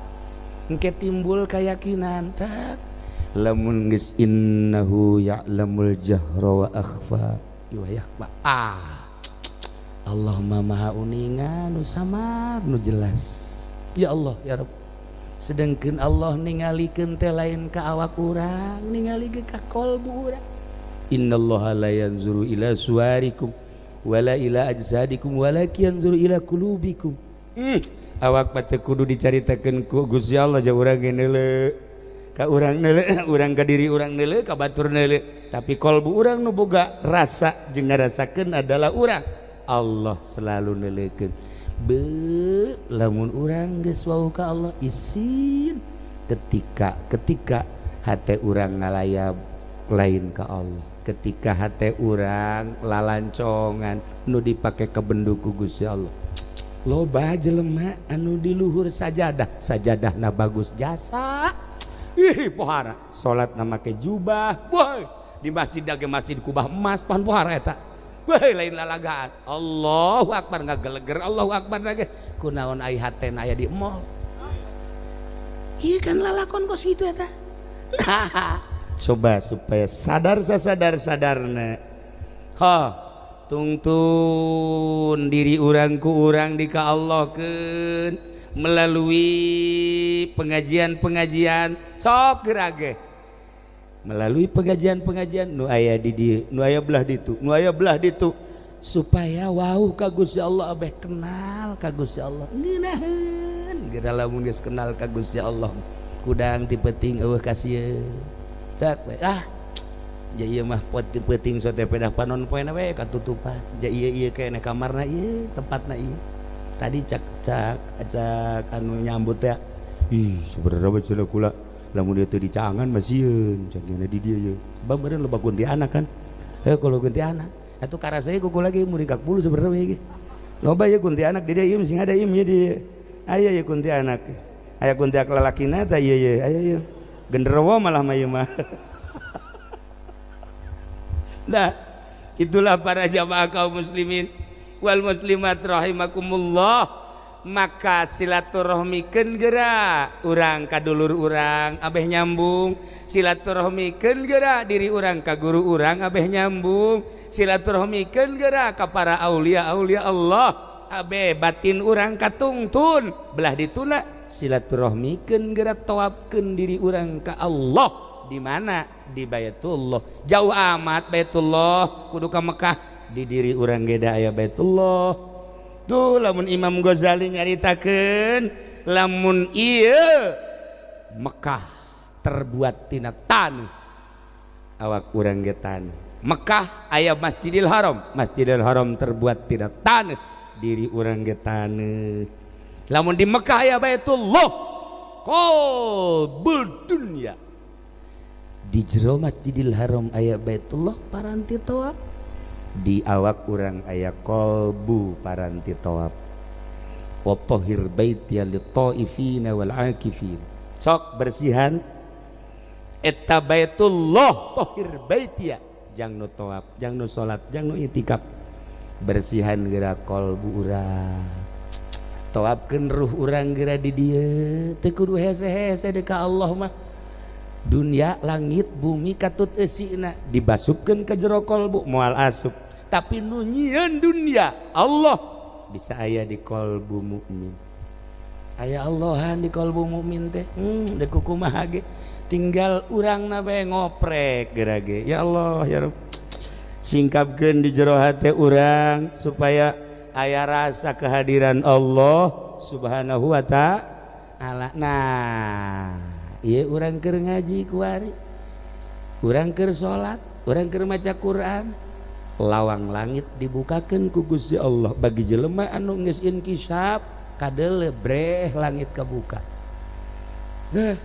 Engke timbul keyakinan tak lamun geus innahu ya'lamul jahra wa akhfa wa yakhfa. Allah mah maha uningan nu samar nu jelas. Ya Allah ya Rabb, sedengkeun Allah ningalikeun teh lain ka awak urang, ningalikeun ka qalbu urang. Innallaha la yanzuru ila suwarikum wala ila ajsadikum walakin yanzuru ila qulubikum. Awak mah teu kudu dicaritakeun ku Gusti Allah jeung urang ge neuleuh ka urang neuleuh, urang ka diri urang neuleuh, ka batur neuleuh, tapi qalbu urang nu boga rasa jeung ngarasakeun adalah urang. Allah selalu neuleukeun. Be lamun urang geus wau ka Allah isin ketika hate urang ngalayap lain ka Allah, ketika hate urang lalancongan nu dipake kebendu ku Gusti Allah. Loba jelema anu di luhur sajadahna bagus jasa. Ih pohara salat na make jubah, boy di masjid ge masjid kubah emas pan pohara eta. Wah lain lalagaan. Allahu akbar ngageleger, Allahu akbar lagi. Kunaon ai hatena aya di mall. Ieu kan lalakon kos kitu eta. Nah, coba supaya sadar-sadarna. Tungtun diri urang ku urang di ka Allahkeun melalui pengajian sok gerage. Melalui pengajian nu aya di dieu, nu aya belah ditu, supaya wau ka Gusti Allah abeh kenal ka Gusti Allah. Ngeunaheun geura lamun geus kenal ka Gusti Allah kudang ti peuting eueuh ka sieun. Tak we. Ja ieu mah pot ti peuting sote pedah panon poena we katutupan. Ja ieu kene kamarna ieu, tempatna ieu. Tadi cak anu nyambut ya. Ih, saudara baca kula lamun dia teu dicangan mah sieun cenah di dieu ye. Sebab meureun loba kuntilanak kan. Kalau kuntilanak atuh karasa kuku lagi mun dikak puluh sebenarnya ge. Loba ye kuntilanak di dieu ieu sing ada ieu ye di. Aya ye kuntilanak. Aya kuntilanak lalakina tah ieu ye. Aya ye. Genderuwo malah mah ieu mah. Nah, itulah para jamaah kaum muslimin wal muslimat rahimakumullah. Maka silaturahmikeun geura urang ka dulur urang abeh nyambung, silaturahmikeun geura diri urang ka guru urang abeh nyambung, silaturahmikeun geura ka para aulia Allah abeh batin urang katungtun belah dituna. Silaturahmikeun geura tawafkeun diri urang ka Allah di mana? Di Baitullah. Jauh amat Baitullah kudu ka Mekah, di diri urang ge da aya Baitullah. Tuh lamun Imam Ghazali nyaritakeun lamun ieu Mekah terbuat tina taneuh, awak urang ge taneuh. Mekah aya Masjidil Haram terbuat tina taneuh, diri urang ge taneuh. Lamun di Mekah aya Baitullah qalbul dunya, di jero Masjidil Haram aya Baitullah paranti tawaf, di awak urang aya qalbu paranti tawaf. Wa tahhir baitiya lit-taifina wal 'akifin. Sok bersihan eta Baitullah, tahhir baitiya, jang nu tawaf, jang nu salat, jang nu itikaf. Bersihan geura qalbu urang. Tawafkeun ruh urang geura di dieu, teu kudu hese-hese deuk ka Allah mah. Dunia langit bumi katut eusina dibasupkeun ka jero qalbu moal asup, tapi nu nyieun dunia Allah bisa aya di qalbu mukmin. Aya Allahan di qalbu mukmin teh deuk kumaha ge, tinggal urangna bae ngoprek geura ge. Ya Allah ya Rabb, singkapkeun di jero hate urang supaya aya rasa kehadiran Allah Subhanahu wa ta'ala. Nah, ieu urang keur ngaji kuari, urang keur salat, urang keur maca Quran, lawang langit dibukakeun ku Gusti Allah bagi jelema anu geus inkisab kadeule breh langit kabuka. Nah,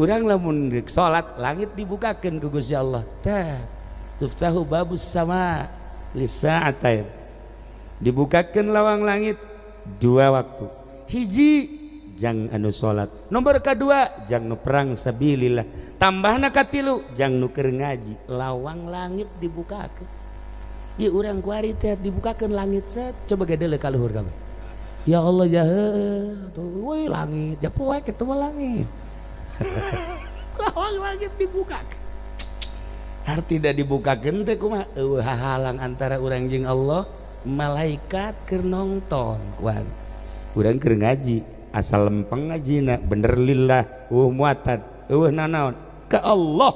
urang lamun rek salat langit dibukakeun ku Gusti Allah tah tuftahu babus sama lisa'atain dibukakeun lawang langit 2 waktu hiji jang anu salat nomor kedua jang nu perang sabilillah tambahna katilu jang nu keur ngaji lawang langit dibukakeun ieu urang kuari teh dibukakeun langit set coba gadeuleu ka luhur kabeh ya Allah ya tuh woi langit ya poe kitu mah langit lawang langit dibukakeun arti da dibukakeun teh kumaha eueuh hahalang antara urang jeung Allah malaikat keur nongton kuan urang keur ngaji asal lempeng ngajina bener lillah muatan nanaon ka Allah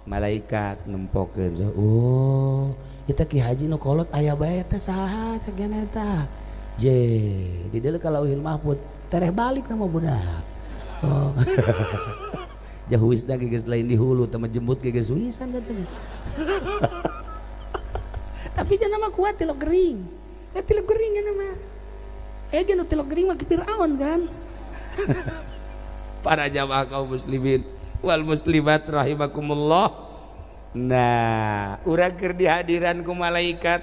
malaikat nempokeun oh eta Ki Haji nu kolot aya bae teh saha sagana eta je di deuleu ka Lauhil Mahfuz tereh balik nama budak oh jahuisna geus lain di hulu teh jembut geus wisan katanya tapi jangan mah kuat tilok gering tilok gering kan mah nu tilok gering mah Firaun kan para jamaah kaum muslimin wal muslimat rahimakumullah nah urang keur dihadiran ku malaikat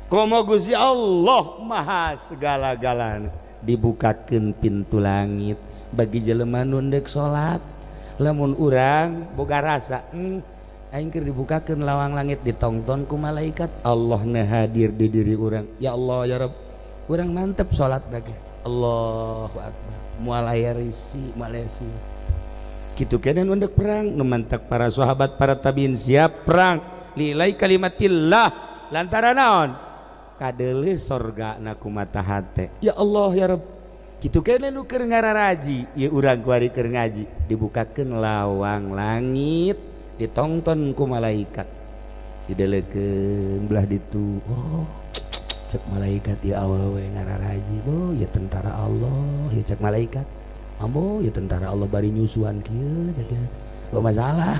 komo Gusti Allah maha segala-galana dibukakeun pintu langit bagi jelema nu deuk salat lamun urang boga rasa aing keur dibukakeun lawang langit ditongton ku malaikat Allah na hadir di diri urang ya Allah ya Rabb urang mantep salat lagi Allahu akbar moal aya risi malesi kitu keneh nu deuk perang nu mantak para sahabat para tabiin siap perang lilai kalimatillah lantaran naon kadeuleu sorgana ku mata hate ya Allah ya Rabb kitu keneh nu keur ngararaji ieu urang kuari keur ngaji dibukakeun lawang langit ditongton ku malaikat dideleukeun belah ditu oh cek malaikat ya awewe ngararaji boh ya tentara Allah ya cek malaikat ambo ya tentara Allah bari nyusuan kieu cek oh masalah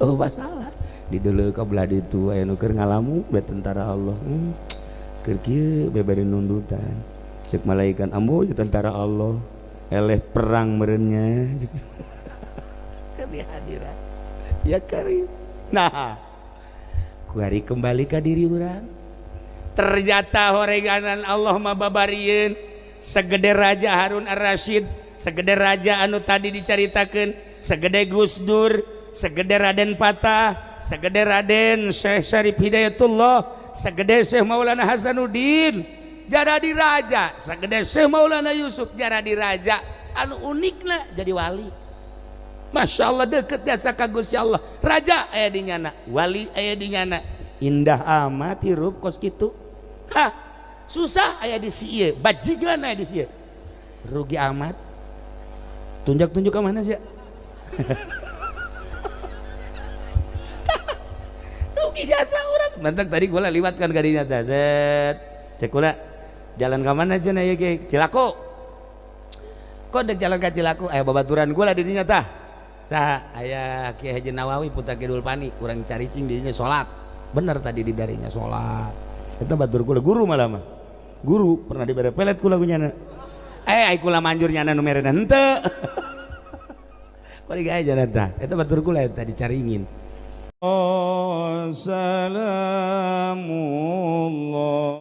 oh masalah dideleu ka belah ditu aya nu keur ngalamu be tentara Allah keur kieu bebari nundutan cek malaikat ambo ya tentara Allah eleh perang meureunnya kehadiran ya karim nah kuari kembali ke diri urang ternyata horeganan Allah mababarieun segede Raja Harun Ar-Rasyid segede raja anu tadi dicaritakeun segede Gus Dur segede Raden Patah segede Raden Syekh Syarif Hidayatullah segede Syekh Maulana Hasanuddin jadi raja segede Syekh Maulana Yusuf jadi raja anu unikna jadi wali Masya Allah deket jasa ka Gusti Allah raja aya di nyana wali aya di nyana indah amat hirup kos kitu hah susah aya di sieu bajigan aya di sieu rugi amat tunjuk ke mana sih rugi jasa orang mantak tadi gua liwatkan gadinya teh set cek kula jalan ke mana cenah ieu ge Cilaku kok dek jalan ka Cilaku aya babaturan gua di dinya tah saha aya Kiai Haji Nawawi Putra Kidul Pani urang caricing di dinya salat bener tadi di darinya salat eta batur kula guru malah mah guru pernah dibere pelet kula gunyana ai kula manjur nyana nu merena henteu balik aja nata eta batur kula eta dicaringin oh salamullah